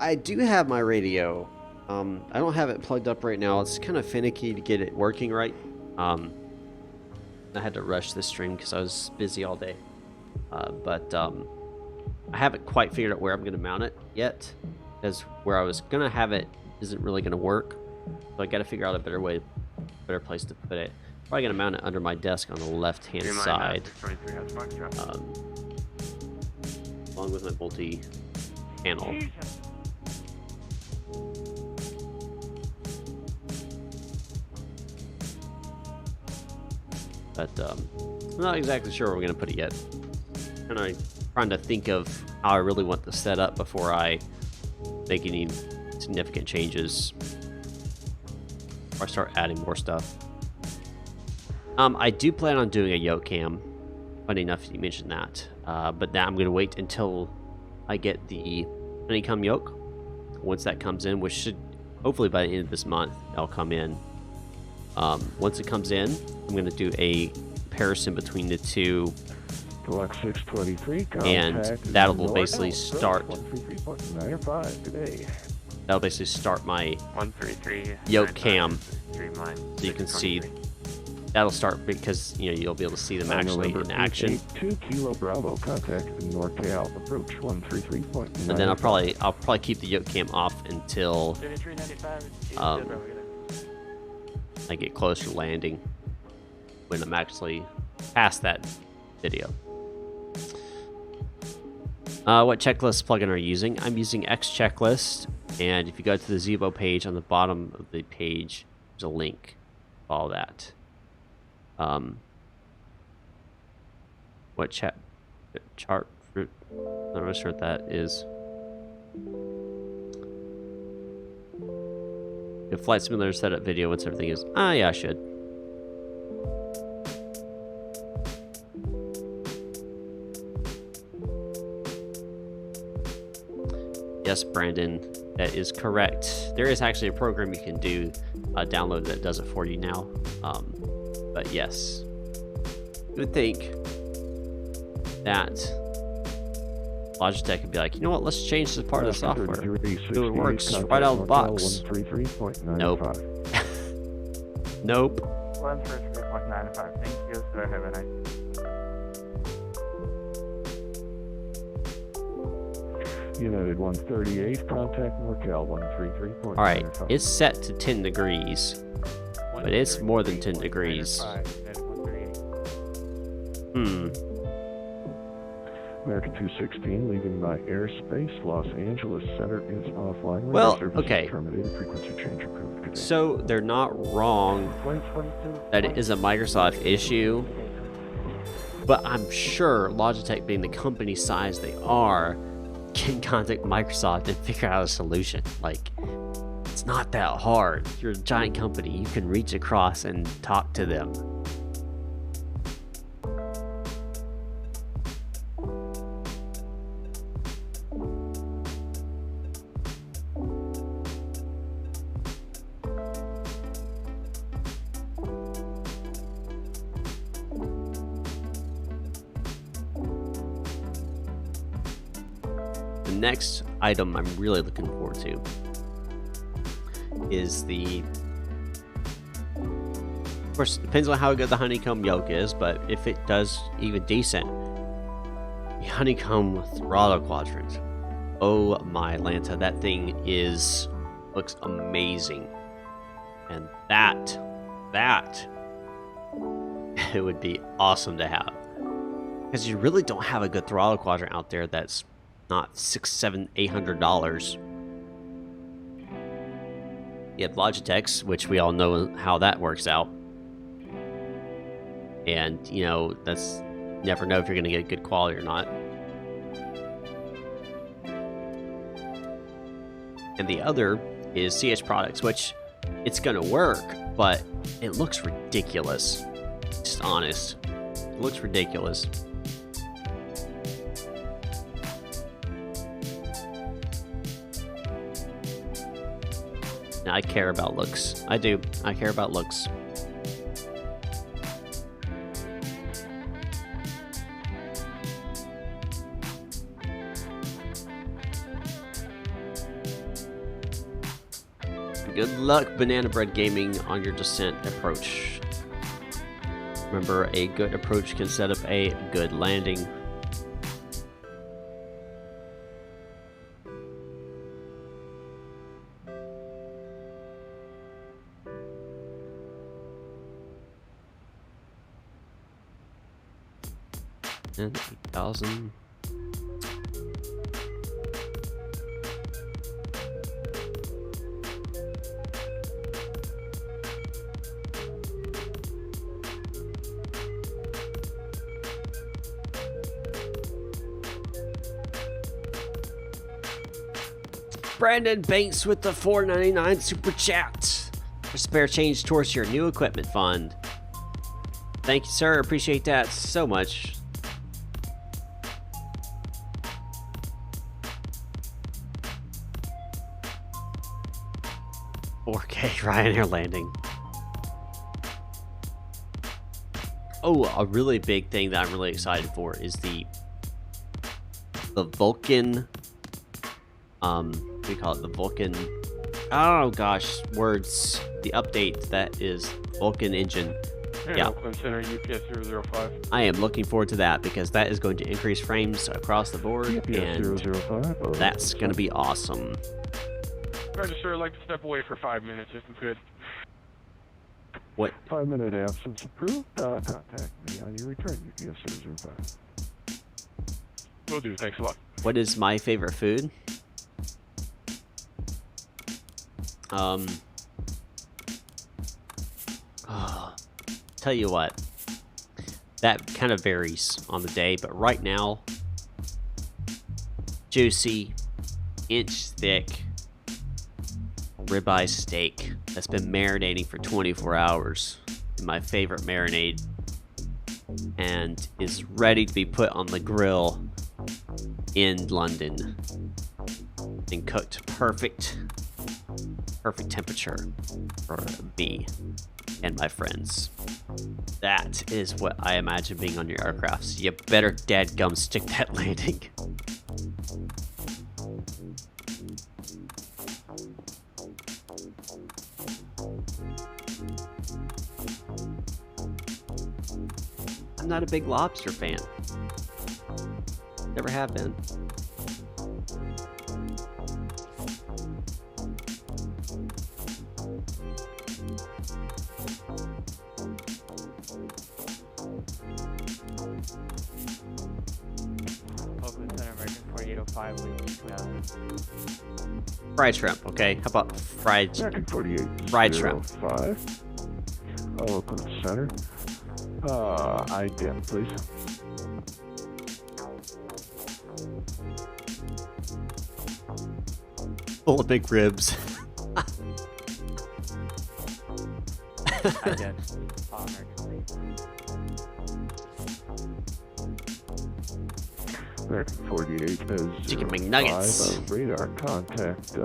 I do have my radio. I don't have it plugged up right now. It's kind of finicky to get it working right. I had to rush this stream because I was busy all day. But I haven't quite figured out where I'm going to mount it yet, because where I was going to have it isn't really going to work. So I got to figure out a better place to put it. Probably going to mount it under my desk on the left-hand side, along with my multi-panel. But I'm not exactly sure where we're going to put it yet. And I'm trying to think of how I really want this set up before I make any significant changes or start adding more stuff. I do plan on doing a yoke cam. Funny enough, you mentioned that. But now I'm going to wait until I get the honeycomb yoke. Once that comes in, which should hopefully by the end of this month, that'll come in. Once it comes in, I'm going to do a comparison between the two. Deluxe 623, and that'll basically start. That'll basically start my yoke cam, so you can see. That'll start because you'll be able to see them actually in action. 2 Kilo Bravo, contact NorCal, approach 133.9. And then I'll probably keep the yoke cam off until I get closer to landing, when I'm actually past that video. What checklist plugin are you using? I'm using X-Checklist, and if you go to the ZIBO page, on the bottom of the page, there's a link. Follow that. What chart fruit? I'm not really sure what that is. If Flight Simulator setup video, once everything is. Yeah, I should. Yes, Brandon, that is correct. There is actually a program you can do, download that does it for you now. But yes, you would think that Logitech could be like, you know what, let's change this part of the software. 3368, So it works contact right out of the NorCal box. 133.95. Nope. Nope. 133.95. Thank you, sir. Have a nice day. United 138, contact NorCal 133.95. Alright, it's set to 10 degrees. But it's more than 10 degrees. American 216, leaving my airspace. Los Angeles Center is offline. Well, Radar service okay. is terminated. Frequency change approved. Good day. So they're not wrong that it is a Microsoft issue. But I'm sure Logitech, being the company size they are, can contact Microsoft and figure out a solution. Like, it's not that hard. You're a giant company. You can reach across and talk to them. The next item I'm really looking forward to is the, of course, it depends on how good the honeycomb yoke is, but if it does even decent, the honeycomb throttle quadrant. Oh my Lanta, that thing looks amazing. And that it would be awesome to have. Because you really don't have a good throttle quadrant out there that's not $600, $700, $800. You have Logitech's, which we all know how that works out. And, you know, that's, you never know if you're going to get good quality or not. And the other is CH Products, which it's going to work, but it looks ridiculous. Just honest. It looks ridiculous. I care about looks. I do. I care about looks. Good luck, Banana Bread Gaming, on your descent approach. Remember, a good approach can set up a good landing. And 8,000. Brandon Banks with the $4.99 super chat for spare change towards your new equipment fund. Thank you, sir. Appreciate that so much. Ryanair landing. Oh, a really big thing that I'm really excited for is the Vulcan. What do you call it? The Vulcan. Oh gosh, words. The update that is Vulcan engine. Yeah. Oakland Center UPS 005. I am looking forward to that because that is going to increase frames across the board, and 005, that's going to be awesome. Register, I'd like to step away for 5 minutes if we could. What? 5-minute absence approved. Contact me on your return, UPS 005. Will do, thanks a lot. What is my favorite food? Tell you what, that kind of varies on the day, but right now, juicy, inch thick ribeye steak that's been marinating for 24 hours in my favorite marinade and is ready to be put on the grill in London and cooked perfect temperature for me and my friends. That is what I imagine being on your aircrafts. You better dadgum stick that landing. not a big lobster fan. Never have been. Oakland Center, American 4805 with Fried shrimp, okay? How about fried American 48 fried shrimp? 05. Oakland Center. IDEM, please. Full of big ribs. I did. American 3. American 48 is Chicken McNuggets. Radar contact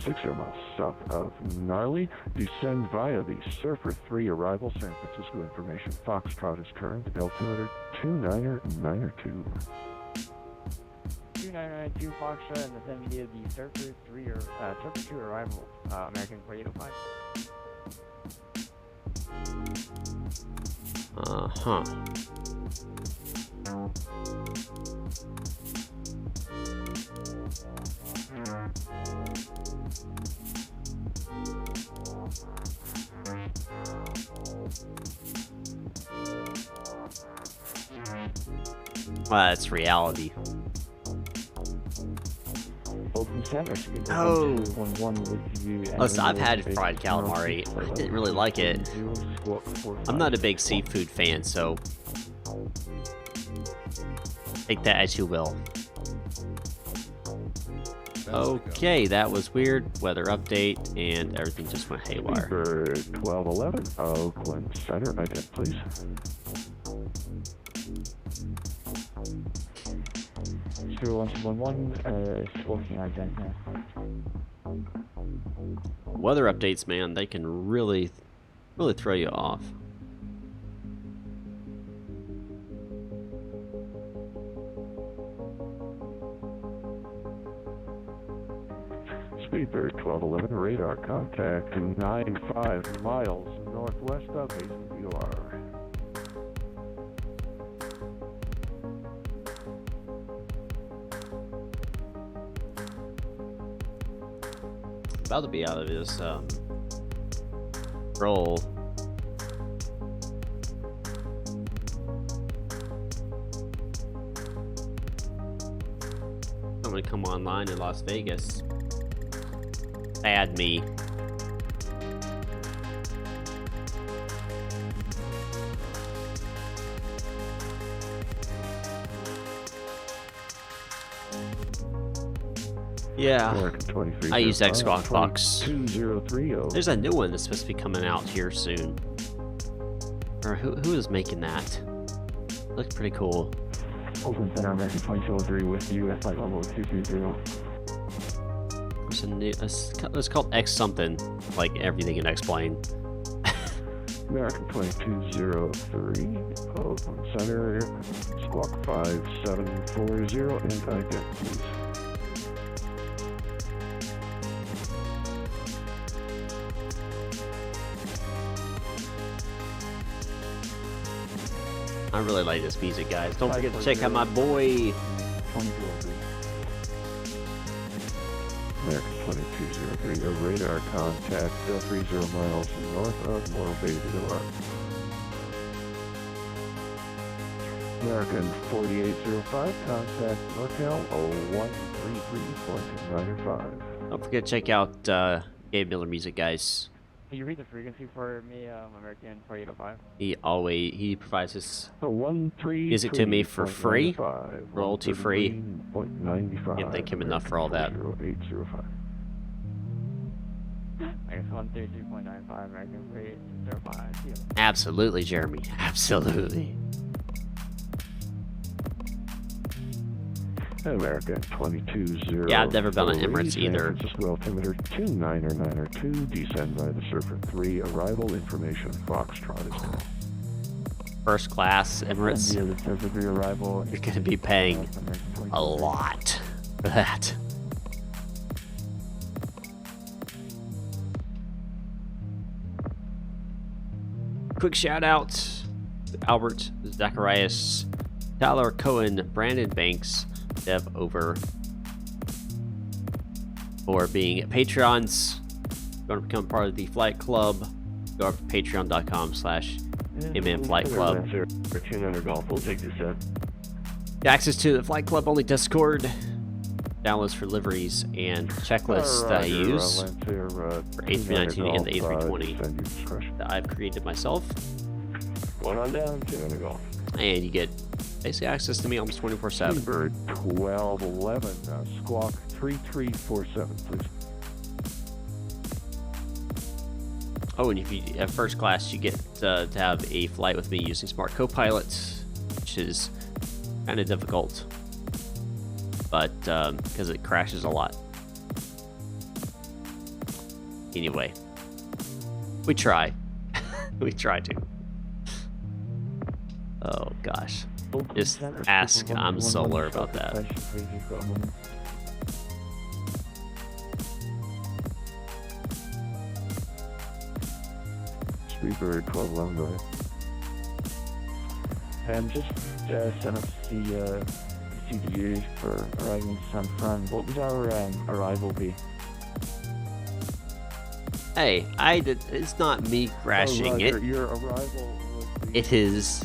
60 miles south of Gnarly. Descend via the Surfer 3 arrival. San Francisco information. Foxtrot is current. Altimeter 2992. 2992 Foxtrot and the via the Surfer 3 or Surfer 2 arrival. American 4805. Uh-huh. Well, that's reality. Open Center. Oh. 111 with you. Listen, I've had fried calamari. I didn't really like it. I'm not a big seafood fan, so take that as you will. Okay, that was weird. Weather update, and everything just went haywire. Number 1211, Oakland Center. IDEM, please. Zero 111, working ident now. Weather updates, man, they can really throw you off. Speedbird 1211, radar contact 95 miles northwest of ACVR. About to be out of this roll. I'm gonna come online in Las Vegas. Bad me. Yeah, I use Xbox. 2030. There's a new one that's supposed to be coming out here soon. Or who is making that? Looks pretty cool. Oakland Center, American 2203 with you at flight level 230. There's a new. It's called X something, like everything in X-Plane. American 2203, Oakland Center, Squawk 5740, and IDEM, please. I really like this music, guys. Don't forget to check out my boy. American 2203, a radar contact 30 miles north of Morro Bay, New York. American 4805, contact NorCal 0133.95. Don't forget to check out Gabe Miller Music, guys. Can you read the frequency for me, American 4805? He provides his music to me for free, royalty free. Can't thank him enough for all that. 0805. I guess 133.95, American 4805. Absolutely, Jeremy. Absolutely. American 2203. Yeah, I've never been on Emirates either. San Francisco altimeter 2992, descend by the Surfer 3, arrival information, Foxtrot is now. First class Emirates. Yeah, the Surfer 3 arrival. You're going to be paying a lot for that. Quick shout out to Albert, Zacharias, Tyler Cohen, Brandon Banks, Dev Over, for being Patreons. If you want to become part of the Flight Club, go over to patreon.com/MNFlightClub. For 200 golf, we'll take this set. Get access to the Flight Club only Discord, downloads for liveries, and checklists that I use for A319 and the A320 that I've created myself. One on down, 200 golf. And you get basically access to me almost 24/7. Bird 1211, squawk 3347, please. Oh, and if you have first class, you get to have a flight with me using Smart Copilot, which is kind of difficult, but because it crashes a lot. Anyway, we try. We try to. Oh gosh. Just ask Solar about that. Speedbird 1211, go ahead. And just sent us the CDUs for arriving in San Fran. What would our arrival be? Hey, it's not me crashing it. Your arrival would be It is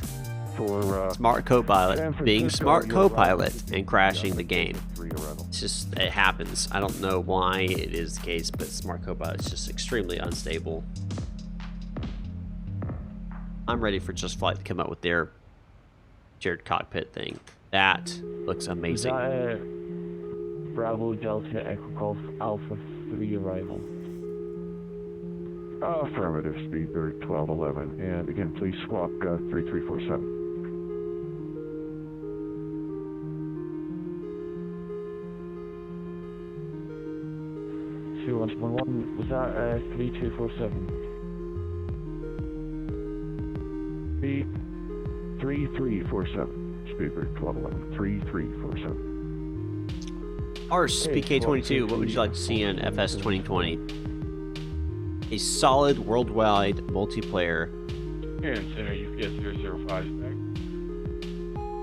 for Smart Copilot being Smart Copilot and crashing the game. arrival. It's just, it happens. I don't know why it is the case, but Smart Copilot is just extremely unstable. I'm ready for Just Flight to come up with their shared cockpit thing. That looks amazing. Is that Bravo Delta Echo Golf Alpha 3 arrival? Affirmative, Speedbird 1211. And again, please squawk 3347. Was that 3247? 3347. Speedbird 1211. 3347. Ars, PK22, what would you like to see in FS 2020? A solid worldwide multiplayer Here in Center, UPS 005 back.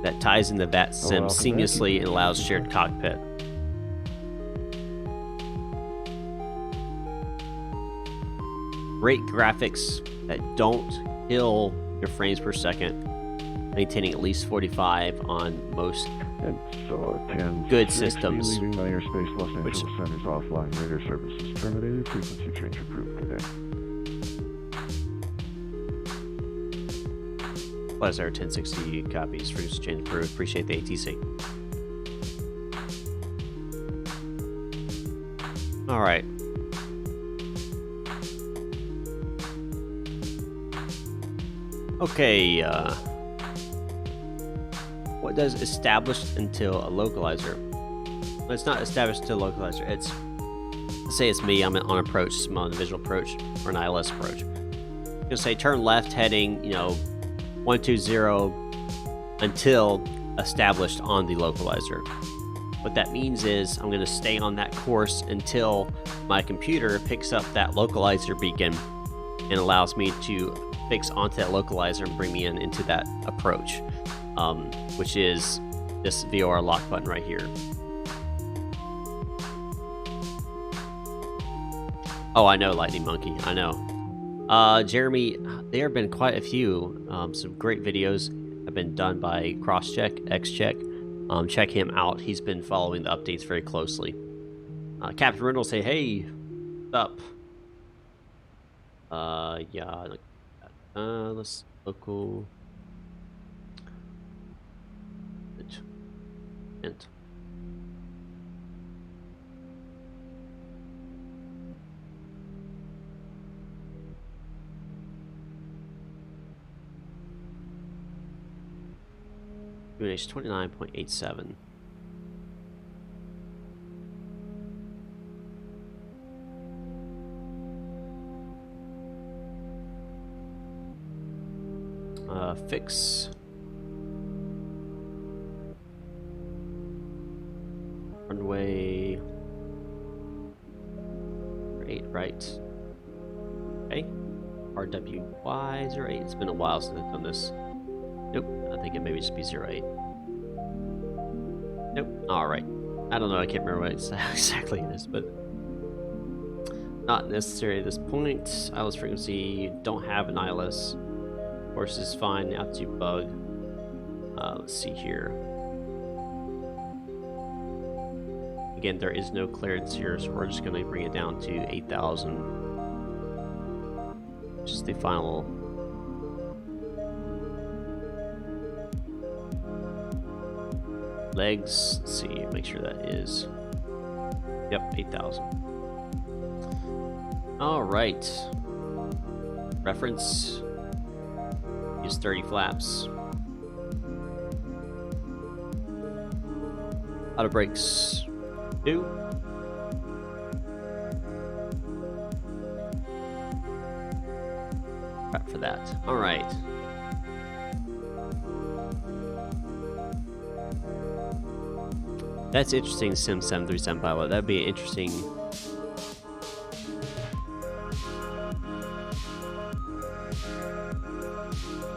that ties into VATSIM seamlessly and allows shared cockpit. Great graphics that don't kill your frames per second, maintaining at least 45 on most And so 10 good systems. Leaving my airspace, Los Angeles Center's offline radar services terminated. Frequency change approved today. Pleasure, 1060 copies, frequency change approved. Appreciate the ATC. All right. Okay, what does established until a localizer? Well, it's not established until a localizer. It's, let's say it's me, I'm on approach, I'm on a visual approach, or an ILS approach. I'm gonna say turn left heading, 120 until established on the localizer. What that means is I'm gonna stay on that course until my computer picks up that localizer beacon and allows me to fix onto that localizer and bring me into that approach, which is this VOR lock button right here. Oh, I know, Lightning Monkey, I know. Jeremy, there have been quite a few, some great videos have been done by Crosscheck, Xcheck. Check him out, he's been following the updates very closely. Captain Rendell say, hey, what's up? Yeah, let's local int. UNH 29.87. Fix runway 8, right? Okay. RWY 08. It's been a while since I've done this. Nope, I think it maybe just be 08. Nope, alright. I don't know, I can't remember what exactly it is, but not necessary at this point. ILS frequency, don't have an ILS. Course is fine, altitude bug. Let's see here. Again, there is no clearance here, so we're just going to bring it down to 8,000. Just the final. Legs, let's see, make sure that is. Yep, 8,000. Alright. Reference. Use 30 flaps. Auto brakes. 2. Prep for that. Alright. That's interesting, Sim 737 pilot. That'd be interesting.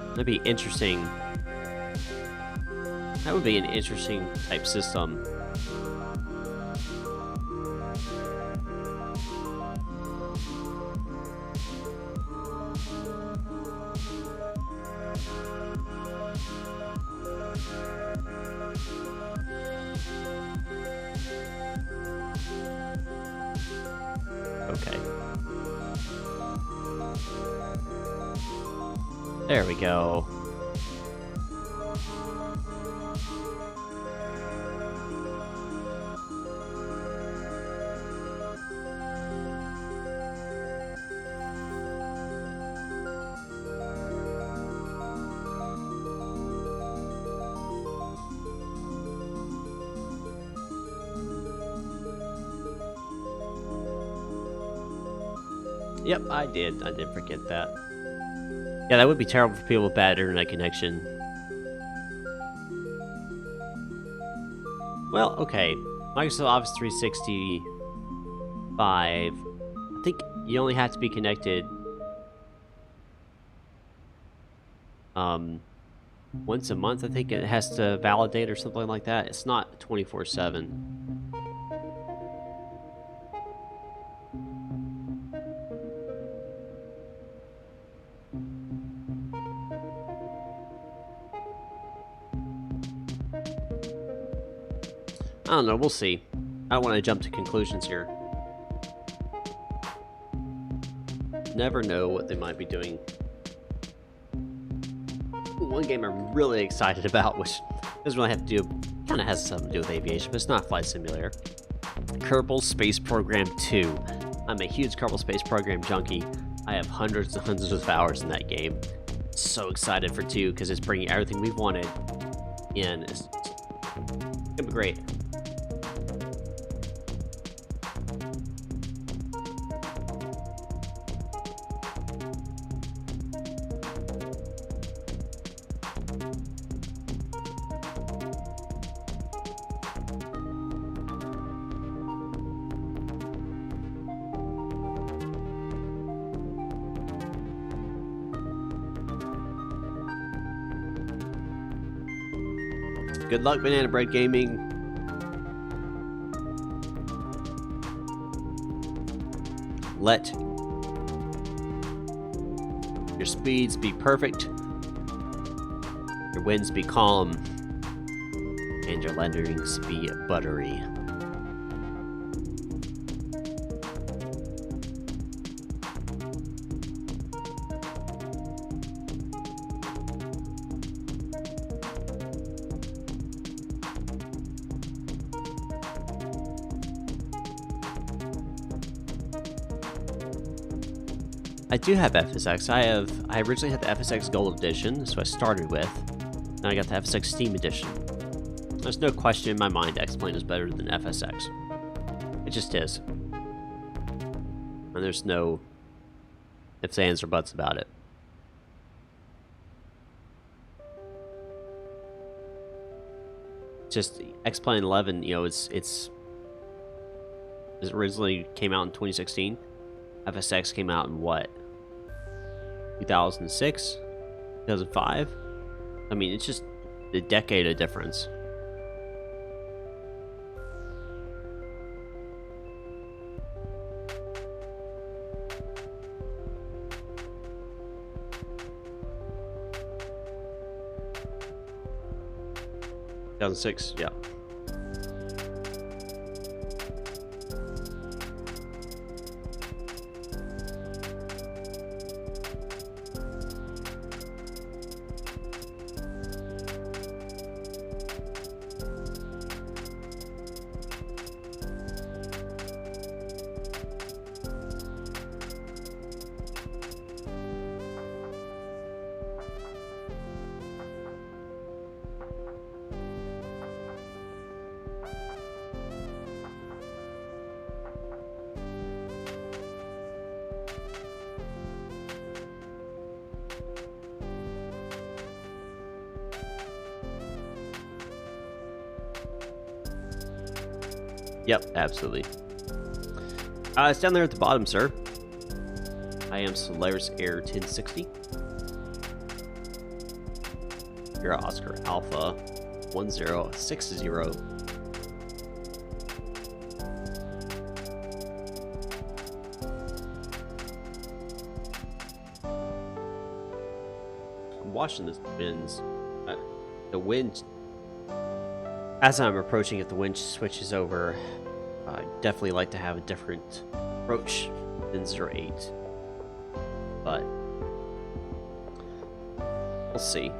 That'd be interesting. That would be an interesting type system. Okay. There we go. Yep, I did forget that. Yeah, that would be terrible for people with bad internet connection. Well, okay. Microsoft Office 365. I think you only have to be connected once a month. I think it has to validate or something like that. It's not 24/7. I don't know, we'll see. I don't want to jump to conclusions here. Never know what they might be doing. One game I'm really excited about, which doesn't really have to do, kind of has something to do with aviation, but it's not a flight simulator. Kerbal Space Program 2. I'm a huge Kerbal Space Program junkie. I have hundreds and hundreds of hours in that game. So excited for 2 because it's bringing everything we've wanted in. It's gonna be great. Good luck, Banana Bread Gaming. Let your speeds be perfect, your winds be calm, and your landings be buttery. I do have FSX. I originally had the FSX Gold Edition, that's what I started with. Then I got the FSX Steam Edition. There's no question in my mind X-Plane is better than FSX. It just is. And there's no ifs, ands, or buts about it. Just X-Plane 11, you know, it originally came out in 2016. FSX came out in what? 2006? 2005? I mean, it's just a decade of difference. ...2006, yeah. Yep, absolutely. It's down there at the bottom, sir. I am Solaris Air 1060. You're Oscar Alpha 1060. I'm watching this winds. The wind. As I'm approaching it, the wind switches over. I definitely like to have a different approach than 08. But we'll see.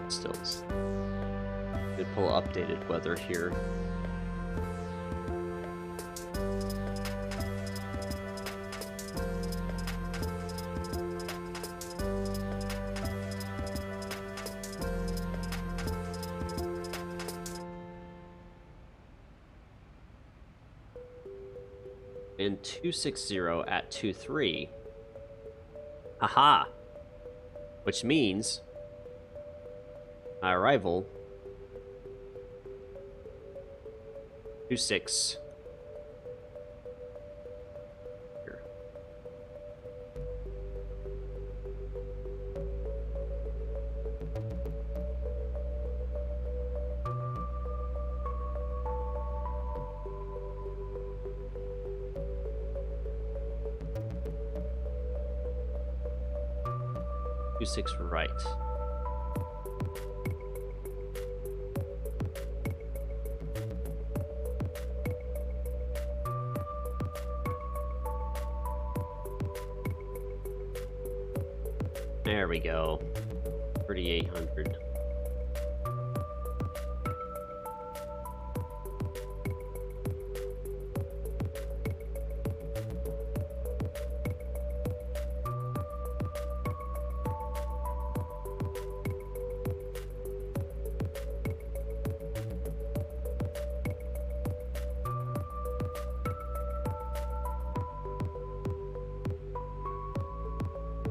Still, we pull updated weather here. And 260 at 23. Aha! Which means my arrival 26. Here. Six right. There we go. 3,800.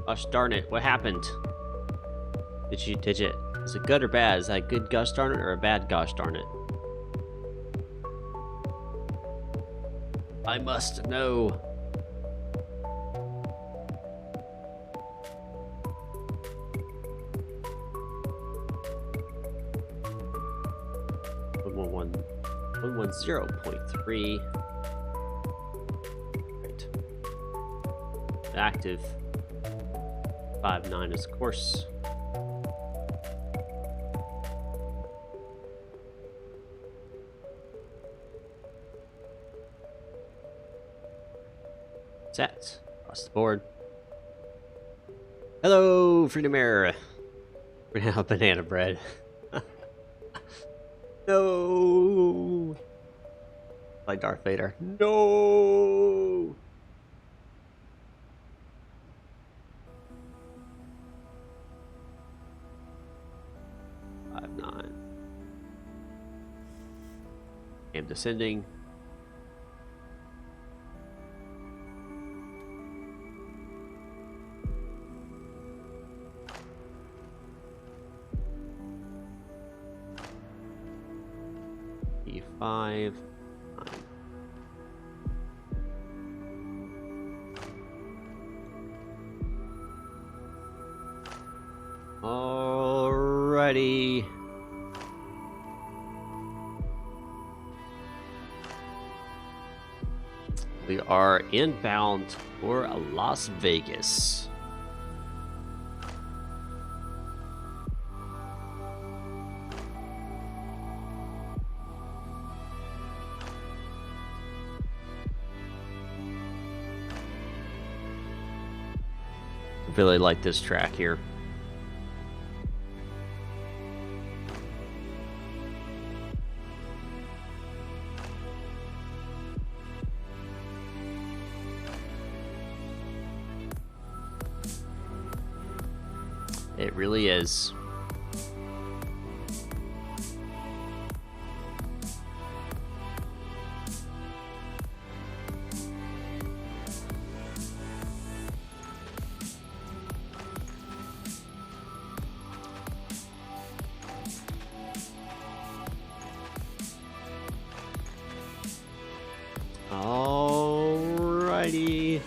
Gosh darn it, what happened? Is it good or bad? Is that a good gosh darn it or a bad gosh darn it? I must know. One 110.3. Right. Active. 59 is course. Set across the board. Hello, Freedom Air. We're gonna have banana bread. No. Like Darth Vader. No. I'm descending. E5. 9. Alrighty. We are inbound for Las Vegas. Really like this track here. It really is. Alrighty.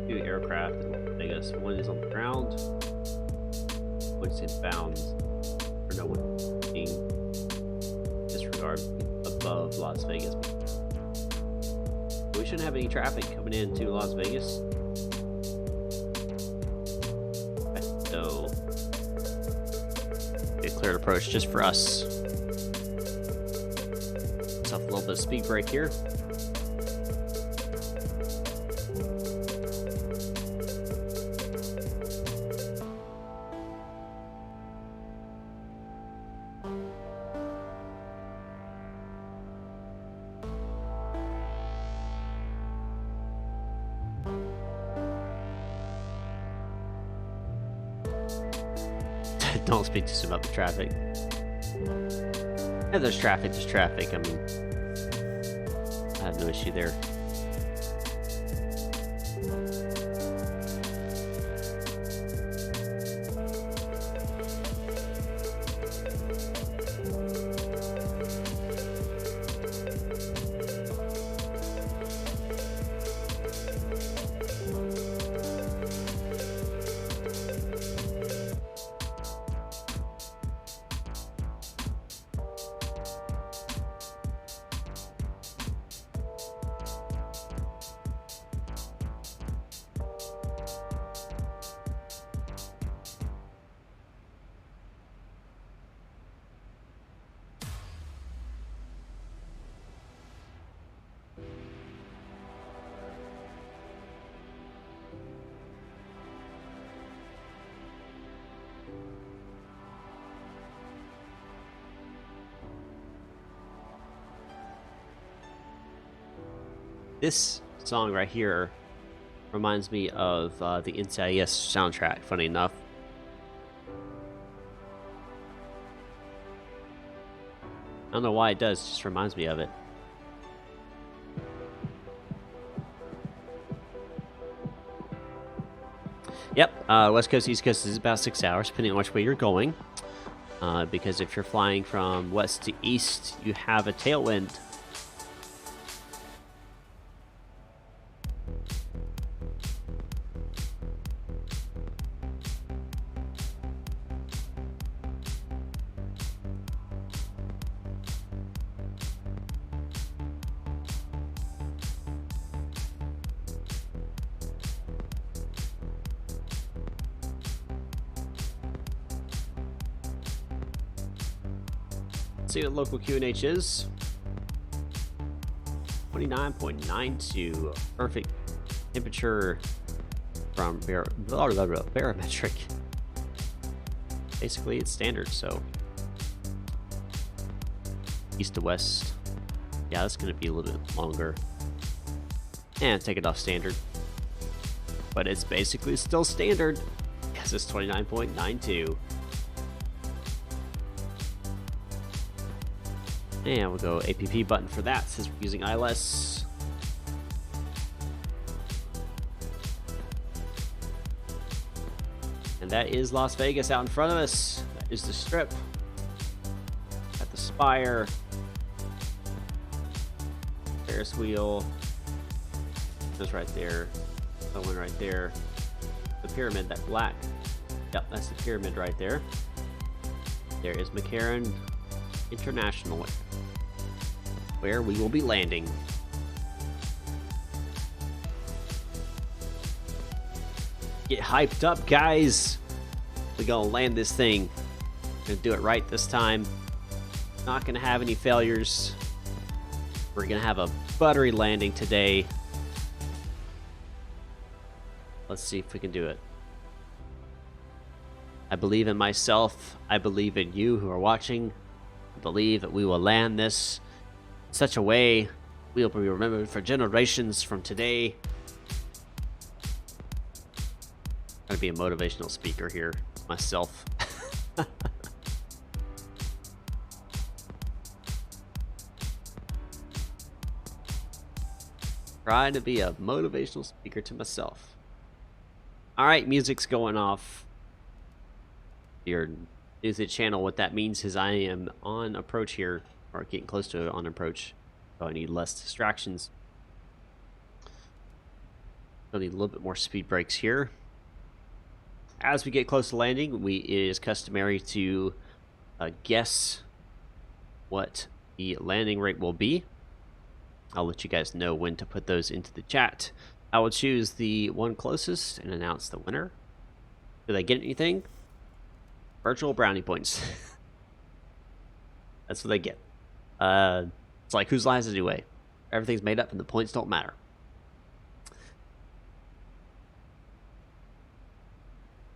Two aircraft in Vegas. One is on the ground, one's inbound, or no one being disregard above Las Vegas. We shouldn't have any traffic coming into Las Vegas. Okay, so a cleared approach just for us. Let's have a little bit of speed brake here. Don't speak too soon about the traffic. Yeah, there's traffic, there's traffic. I mean, I have no issue there. This song right here reminds me of the NCIS soundtrack, funny enough. I don't know why it does, it just reminds me of it. Yep, West Coast, East Coast is about 6 hours, depending on which way you're going. Because if you're flying from west to east, you have a tailwind. see what local QNH is. 29.92. Perfect temperature from barometric. Basically, it's standard, so east to west. Yeah, that's going to be a little bit longer. And take it off standard. But it's basically still standard. Yes, it's 29.92. And we'll go APP button for that since we're using ILS. And that is Las Vegas out in front of us. That is the strip. At the spire. Ferris wheel. That's right there. That one right there. The pyramid, that black. Yep, that's the pyramid right there. There is McCarran International, where we will be landing. Get hyped up, guys. We're gonna land this thing. Gonna do it right this time. Not gonna have any failures. We're gonna have a buttery landing today. Let's see if we can do it. I believe in myself. I believe in you who are watching. I believe that we will land this in such a way we will be remembered for generations from today. I'm gonna be a motivational speaker here myself. Trying to be a motivational speaker to myself. Alright, music's going off. Your new to the channel, what that means is I am on approach here, or getting close to on approach, so I need less distractions. I'll need a little bit more speed brakes here. As we get close to landing, it is customary to guess what the landing rate will be. I'll let you guys know when to put those into the chat. I will choose the one closest and announce the winner. Do they get anything? Virtual brownie points. That's what they get. It's like whose lines anyway. Everything's made up and the points don't matter.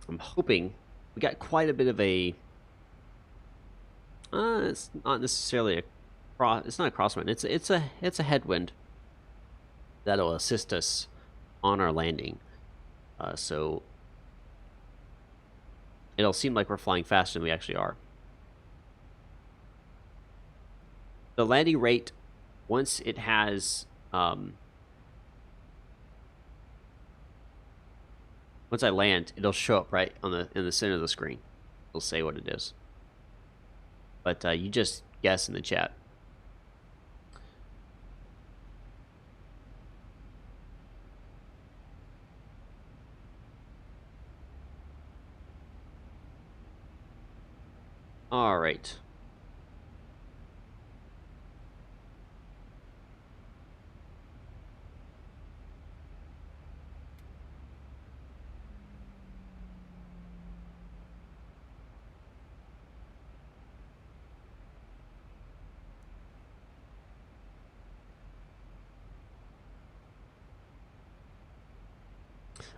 I'm hoping we got quite a bit of a. It's not necessarily a cross. It's not a crosswind. It's a headwind that'll assist us on our landing. So it'll seem like we're flying faster than we actually are. The landing rate, once it has once I land, it'll show up right on in the center of the screen. It'll say what it is. But you just guess in the chat. All right.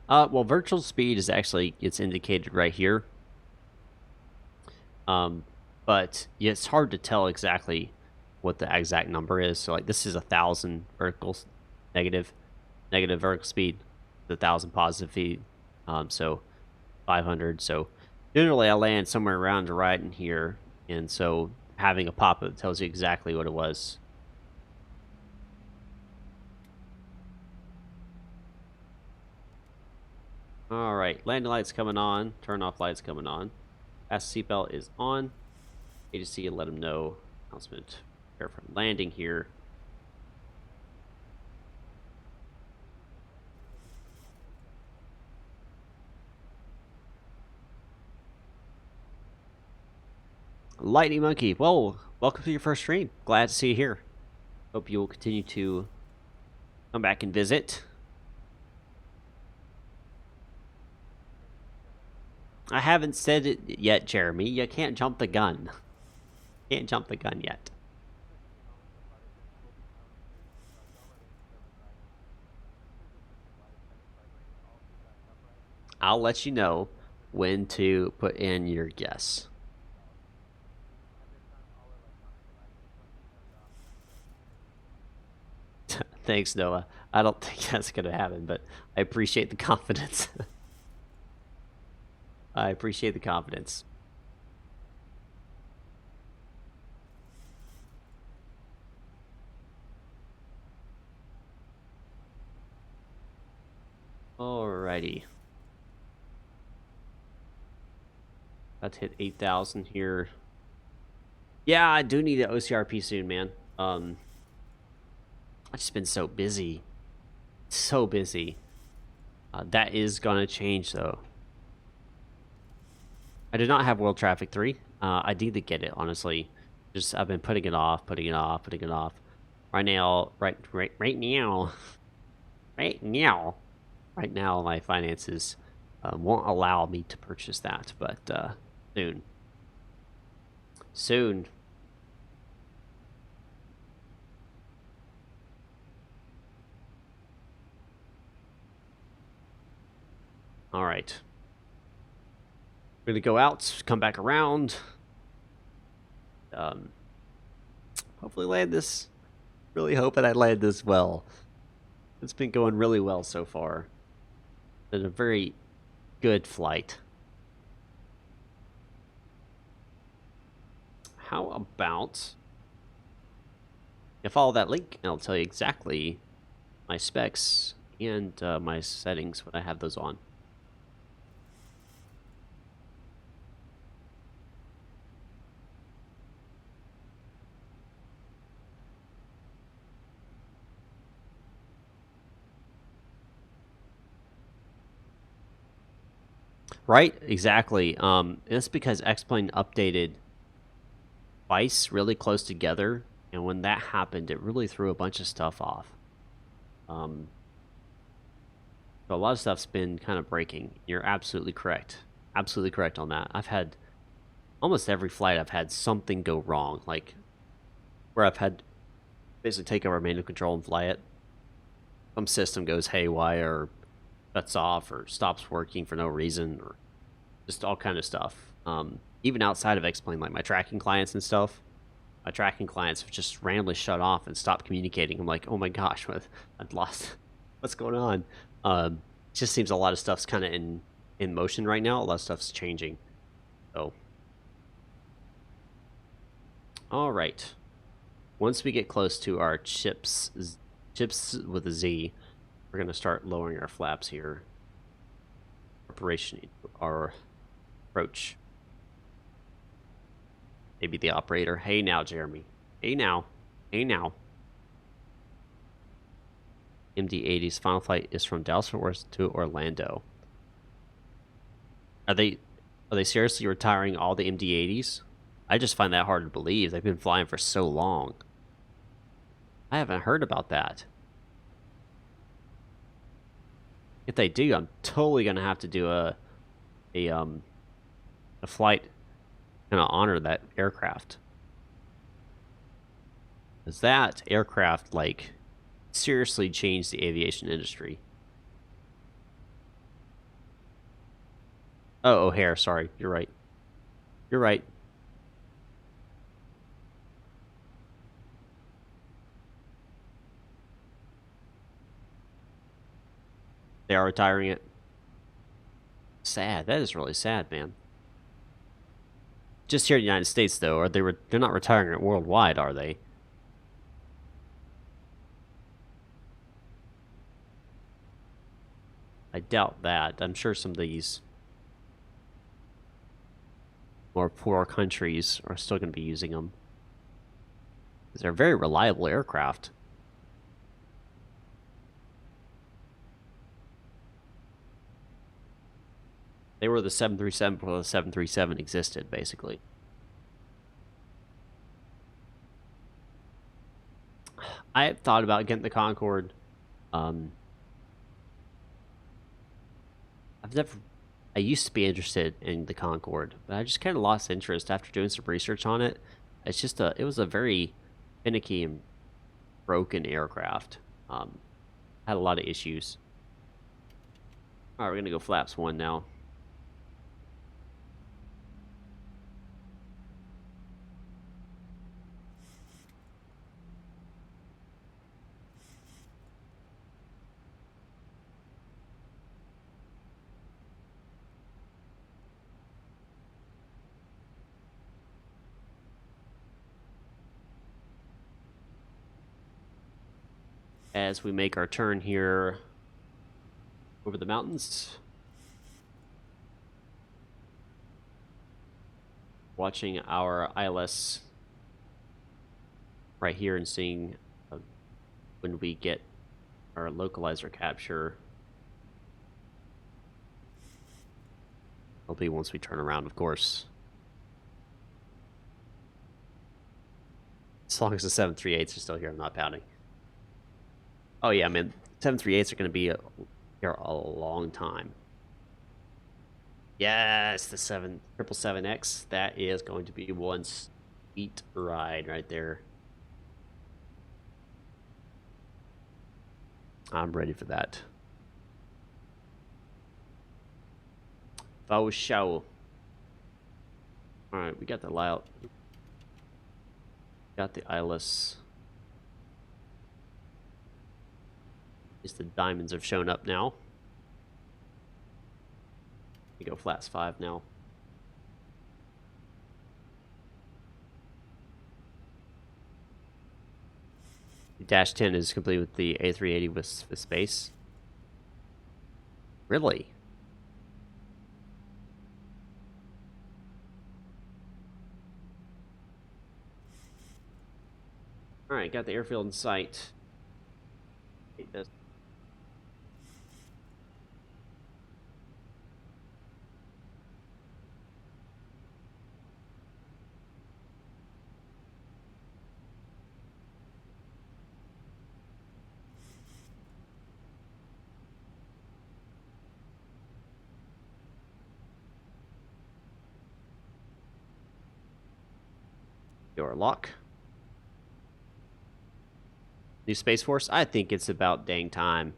Well, virtual speed is actually, it's indicated right here. But yeah, it's hard to tell exactly what the exact number is. So like this is 1,000 vertical negative vertical speed, 1,000 positive feet. So 500. So generally I land somewhere around right in here. And so having a pop-up tells you exactly what it was. All right, landing lights coming on, turn off lights coming on. Fast seatbelt is on. ATC and let them know. Announcement. Prepare for landing here. Lightning Monkey, well, welcome to your first stream. Glad to see you here. Hope you will continue to come back and visit. I haven't said it yet, Jeremy. You can't jump the gun. Can't jump the gun yet. I'll let you know when to put in your guess. Thanks, Noah. I don't think that's going to happen, but I appreciate the confidence. I appreciate the confidence. Alrighty. About to hit 8,000 here. Yeah, I do need an OCRP soon, man. I've just been so busy. So busy. That is gonna change, though. I do not have World Traffic 3. I need to get it, honestly. Just I've been putting it off. Right now, right now, my finances won't allow me to purchase that, but soon. Soon. All right. We're gonna go out, come back around. Hopefully land this. Really hoping I land this well. It's been going really well so far. Been a very good flight. How about I follow that link and I'll tell you exactly my specs and my settings when I have those on. Right, exactly. It's because X-Plane updated twice really close together, and when that happened, it really threw a bunch of stuff off. So a lot of stuff's been kind of breaking. You're absolutely correct. Absolutely correct on that. I've had almost every flight I've had something go wrong, like where I've had basically take over manual control and fly it. Some system goes haywire, or shuts off, or stops working for no reason, or just all kind of stuff. Even outside of X-Plane, like my tracking clients and stuff, my tracking clients have just randomly shut off and stopped communicating. I'm like, oh my gosh, I've lost. What's going on? It just seems a lot of stuff's kind of in motion right now. A lot of stuff's changing. So, all right. Once we get close to our chips with a Z, we're gonna start lowering our flaps here. Preparation, our approach. Maybe the operator. Hey now, Jeremy. Hey now. Hey now. MD-80's final flight is from Dallas Fort Worth to Orlando. Are they seriously retiring all the MD-80s? I just find that hard to believe. They've been flying for so long. I haven't heard about that. If they do, I'm totally gonna have to do a flight and honor that aircraft. Because that aircraft, like, seriously changed the aviation industry. Oh, O'Hare, sorry. You're right. You're right. They are retiring it. Sad. That is really sad, man. Just here in the United States, though, they're not retiring it worldwide, are they? I doubt that. I'm sure some of these more poor countries are still going to be using them. They're very reliable aircraft. They were the 737 before the 737 existed, basically. I have thought about getting the Concorde. I used to be interested in the Concorde, but I just kind of lost interest after doing some research on it. It's just it was a very finicky and broken aircraft. Had a lot of issues. All right, we're gonna go flaps 1 now. As we make our turn here over the mountains. Watching our ILS right here and seeing when we get our localizer capture. It'll be once we turn around, of course. As long as the 738s are still here, I'm not pounding. Oh yeah, man, 738s are going to be here a long time. Yes, the 777X. That is going to be one sweet ride right there. I'm ready for that. Faux show. Alright, we got the layout. Got the ILS. At least the diamonds have shown up now. We go flats 5 now. Dash 10 is complete with the A380 with space. Really? Alright, got the airfield in sight. Hate this. Door lock. New Space Force? I think it's about dang time.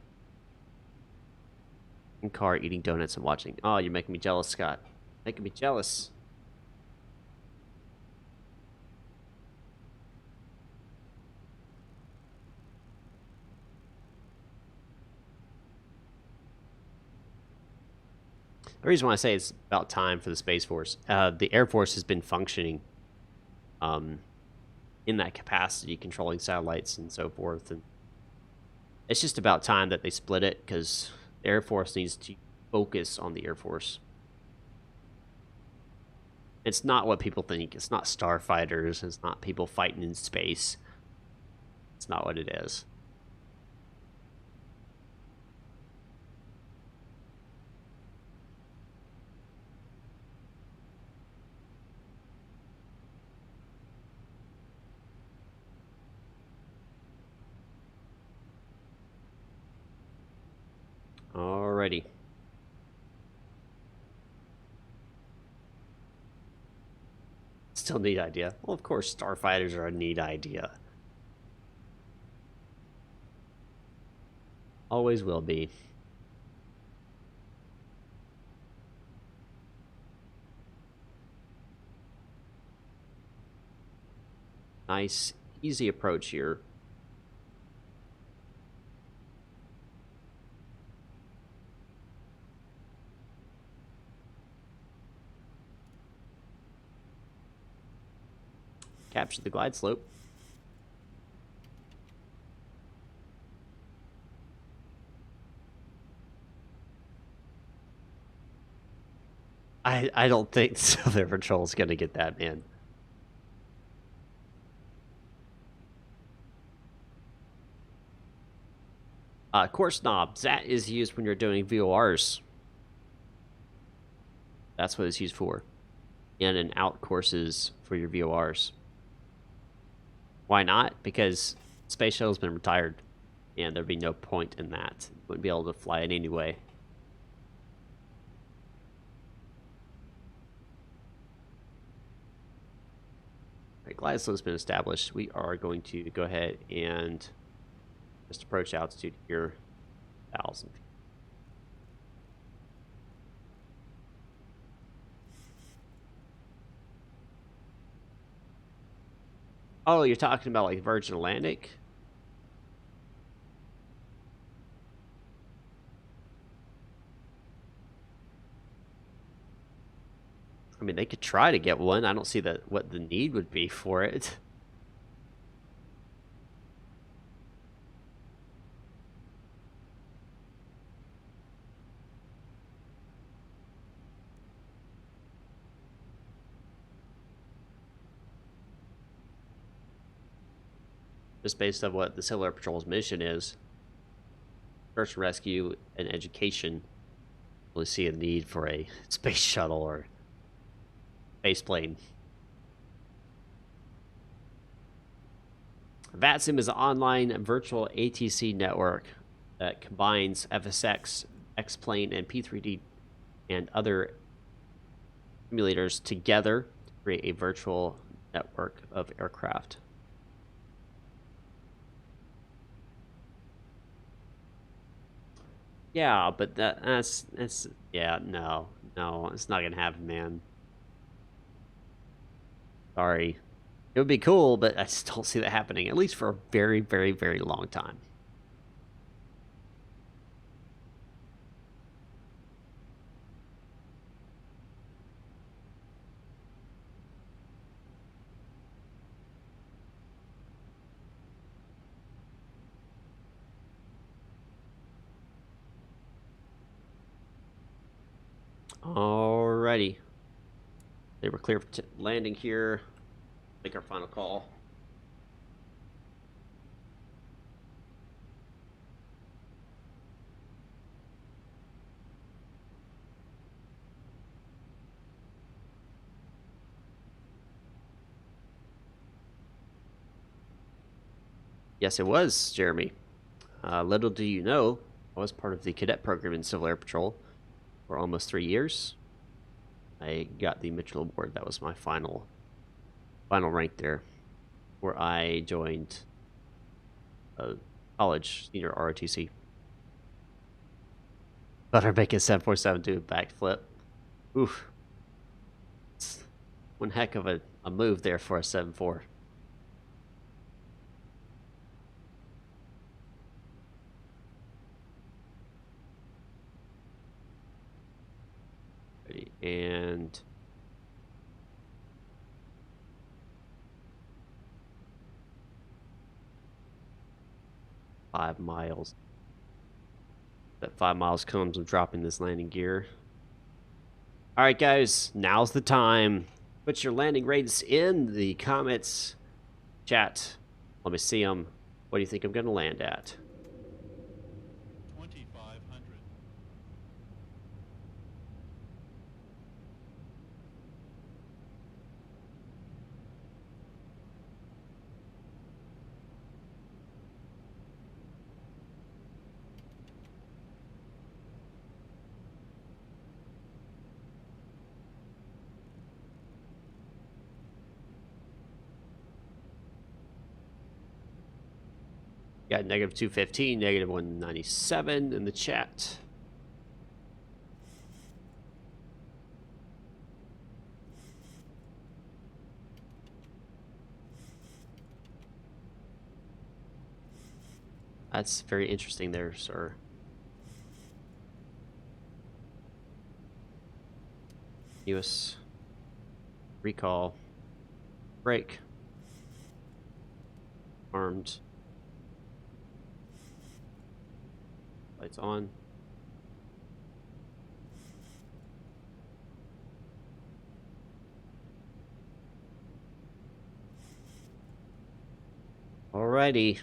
In car eating donuts and watching. Oh, you're making me jealous, Scott. Making me jealous. The reason why I say it's about time for the Space Force, the Air Force has been functioning in that capacity, controlling satellites and so forth. And it's just about time that they split it, because the Air Force needs to focus on the Air Force. It's not what people think. It's not starfighters. It's not people fighting in space. It's not what it is. Alrighty. Still neat idea. Well, of course, starfighters are a neat idea. Always will be. Nice, easy approach here. Capture the glide slope. I don't think Southern Patrol's gonna get that, man. Course knob. That is used when you're doing VORs. That's what it's used for. In and out courses for your VORs. Why not? Because Space Shuttle's been retired, and there'd be no point in that. You wouldn't be able to fly it anyway. Right, glide slope has been established, we are going to go ahead and just approach altitude here, 1,000 feet. Oh, you're talking about like Virgin Atlantic? I mean, they could try to get one. I don't see what the need would be for it. Just based on what the Civil Air Patrol's mission is. Search and rescue and education. Really see a need for a space shuttle or space plane. VATSIM is an online virtual ATC network that combines FSX, X-Plane, and P3D and other simulators together to create a virtual network of aircraft. Yeah, but that's yeah, no, it's not gonna happen, man. Sorry. It would be cool, but I just don't see that happening, at least for a very, very, very long time. Alrighty. They were clear for landing here. Make our final call. Yes, it was, Jeremy. Little do you know, I was part of the cadet program in Civil Air Patrol for almost 3 years. I got the Mitchell Award. That was my final rank there, where I joined college, senior ROTC. But our making 747 do a backflip. Oof. It's one heck of a move there for a 74. And five miles. That 5 miles comes of dropping this landing gear. All right, guys, now's the time. Put your landing rates in the comments chat. Let me see them. What do you think I'm going to land at? 2,500. Got negative 215, negative 197 in the chat. That's very interesting there, sir. US recall, brake, armed, lights on. Alrighty.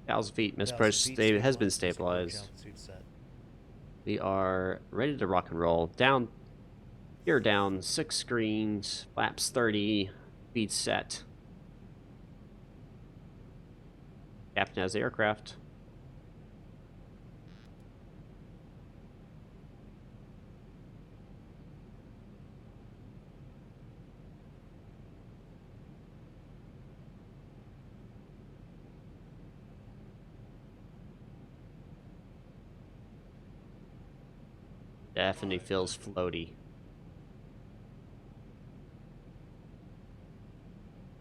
Thousand feet, miss approach has been stabilized. We are ready to rock and roll. Down, gear down, 6 screens, flaps 30, speed set. Captain has the aircraft. Definitely feels floaty.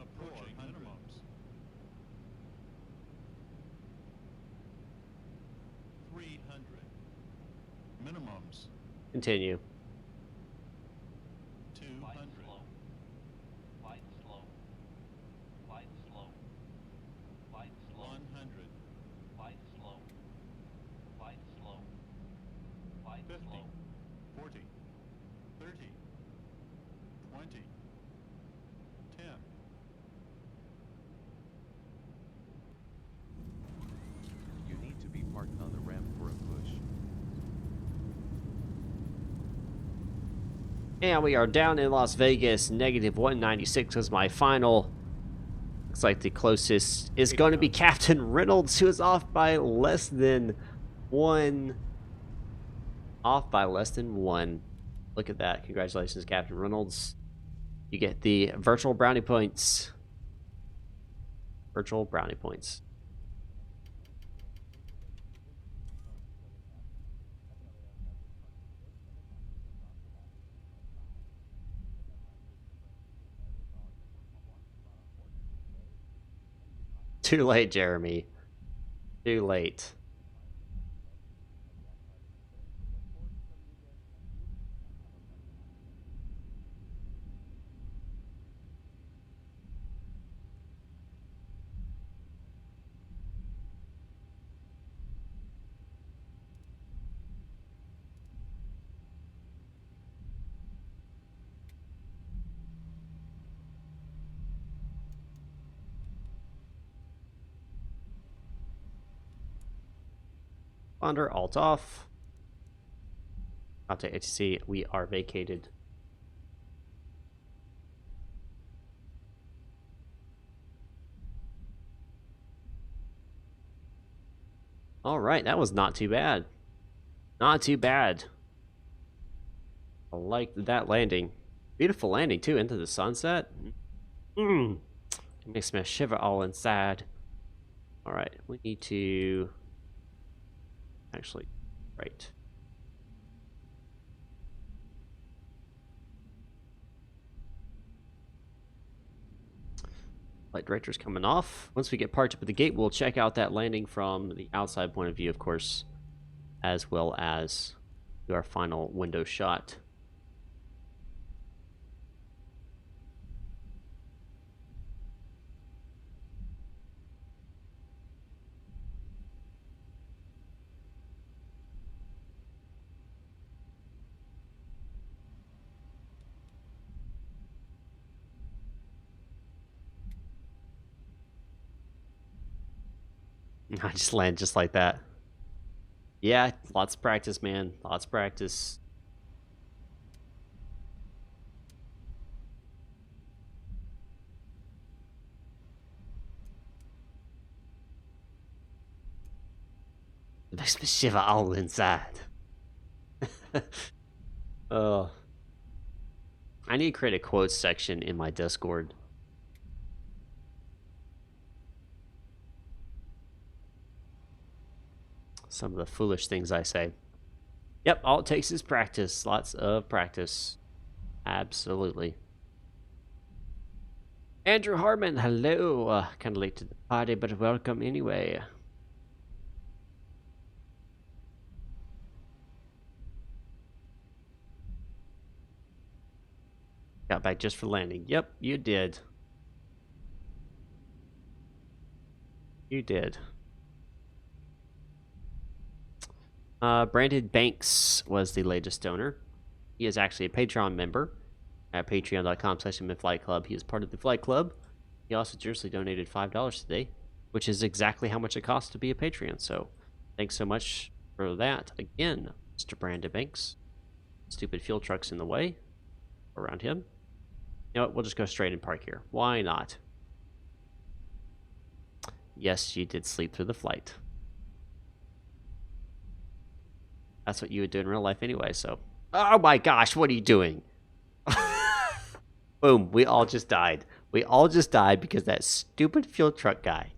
Approaching minimums. 300. Minimums. Continue. 200. Flight slow. Flight slow. Flight slow. 100. Flight slow. Flight slow. Flight 50. slow. 40. 30. 20. 10. You need to be parked on the ramp for a push. And we are down in Las Vegas. Negative 196 was my final. Looks like the closest is going to be Captain Reynolds, who is off by less than one. Off by less than one. Look at that. Congratulations, Captain Reynolds. You get the virtual brownie points. Virtual brownie points. Too late, Jeremy. Too late. Under alt off. Out to HC, we are vacated. All right, that was not too bad. Not too bad. I like that landing. Beautiful landing too, into the sunset. It makes me shiver all inside. All right, we need to actually, right. Flight director's coming off. Once we get parked up at the gate, we'll check out that landing from the outside point of view, of course, as well as do our final window shot. I just land just like that. Yeah, lots of practice, man. Lots of practice. It makes me shiver all inside. Oh. I need to create a quotes section in my Discord. Some of the foolish things I say. Yep, all it takes is practice. Lots of practice. Absolutely. Andrew Harmon, hello. Kind of late to the party, but welcome anyway. Got back just for landing. Yep, you did. You did. Brandon Banks was the latest donor. He is actually a Patreon member at patreon.com/MidFlightClub. He is part of the Flight Club. He also generously donated $5 today, which is exactly how much it costs to be a Patreon. So thanks so much for that. Again, Mr. Brandon Banks. Stupid fuel truck's in the way around him. You know what? We'll just go straight and park here. Why not? Yes, you did sleep through the flight. That's what you would do in real life anyway, so... Oh my gosh, what are you doing? Boom, we all just died. We all just died because that stupid fuel truck guy.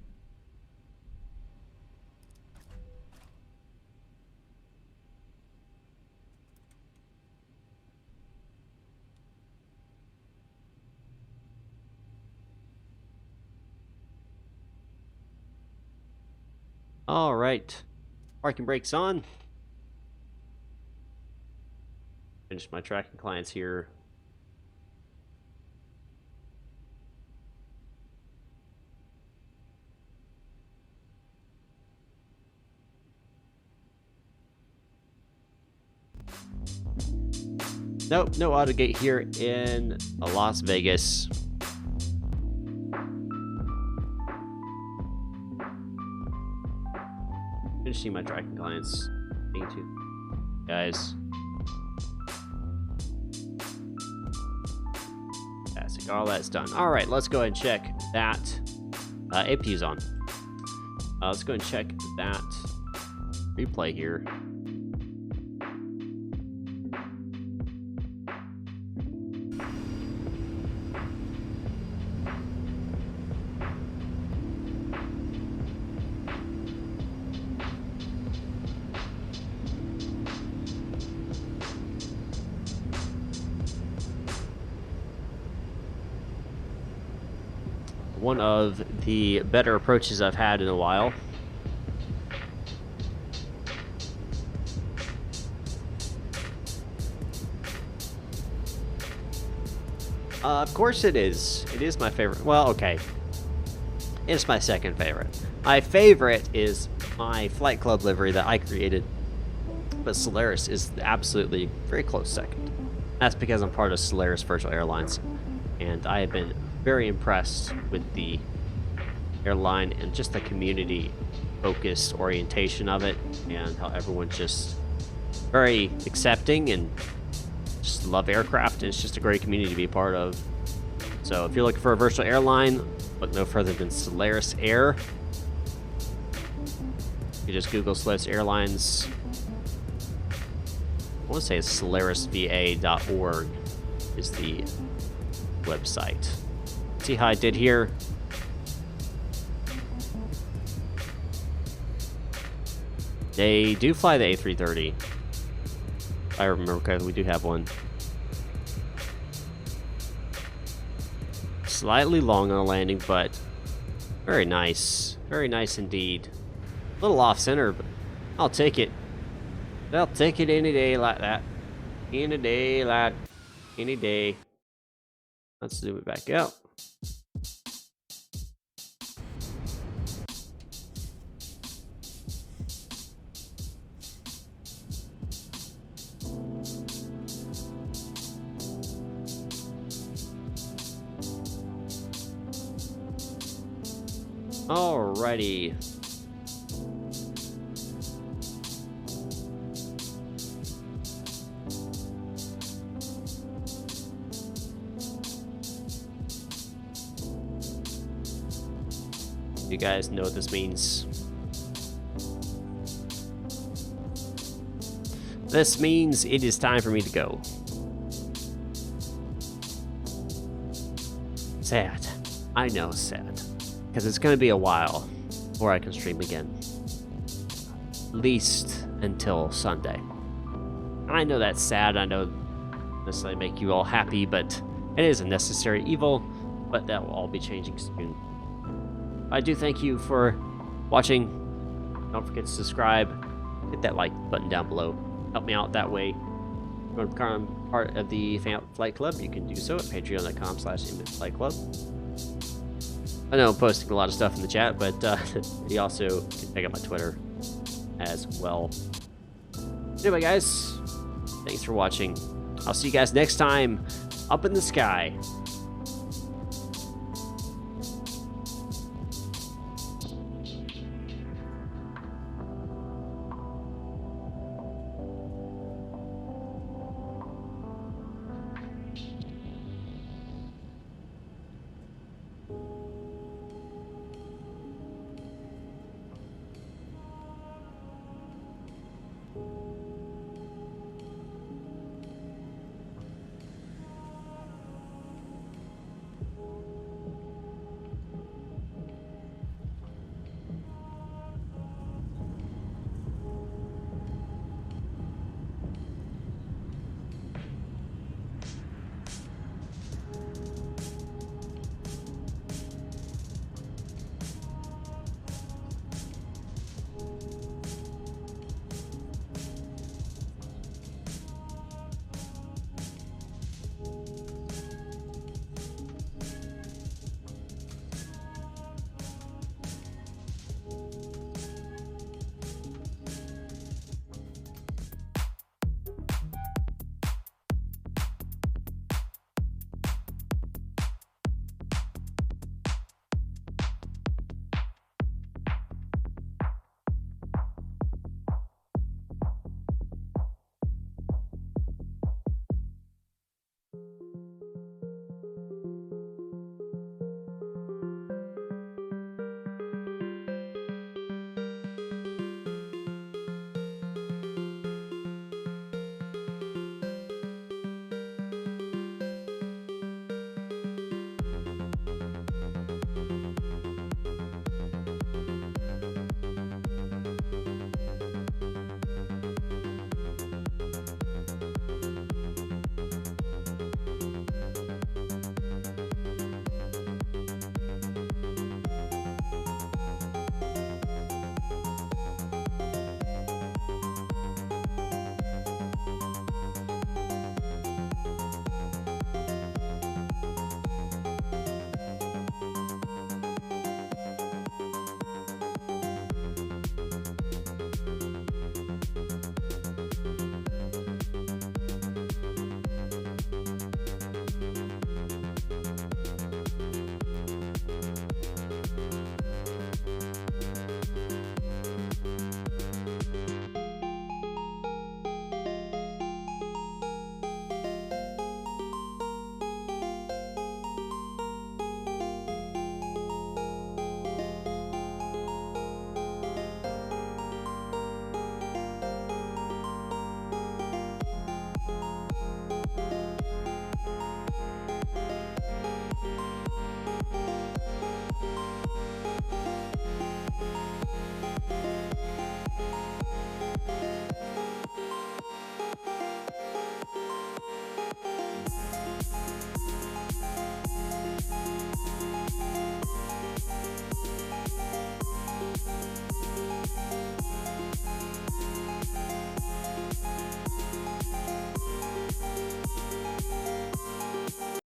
All right, parking brakes on. Finish my tracking clients here. Nope, no auto gate here in Las Vegas. Finishing my tracking clients. Thank you, guys. Fantastic. All that's done. All right, let's go ahead and check that APU's on. Let's go and check that replay here. One of the better approaches I've had in a while. Of course it is. It is my favorite. Well, okay. It's my second favorite. My favorite is my Flight Club livery that I created. But Solaris is absolutely very close second. That's because I'm part of Solaris Virtual Airlines. And I have been very impressed with the airline and just the community focused orientation of it, and how everyone's just very accepting and just love aircraft, and it's just a great community to be a part of. So if you're looking for a virtual airline, look no further than Solaris Air. You just Google Solaris Airlines. I want to say it's solarisva.org is the website. See how I did here. They do fly the A330. If I remember correctly, we do have one. Slightly long on the landing, but very nice. Very nice indeed. A little off center, but I'll take it. I'll take it any day like that. Any day like any day. Let's zoom it back out. Alrighty. You guys know what this means. This means it is time for me to go. Sad. I know, sad. Because it's going to be a while before I can stream again. At least until Sunday. I know that's sad. I know it doesn't necessarily make you all happy, but it is a necessary evil. But that will all be changing soon. I do thank you for watching. Don't forget to subscribe. Hit that like button down below. Help me out that way. If you want to become part of the Fan Flight Club, you can do so at patreon.com/FlightClub. I know I'm posting a lot of stuff in the chat, but you also can check out my Twitter as well. Anyway, guys, thanks for watching. I'll see you guys next time up in the sky.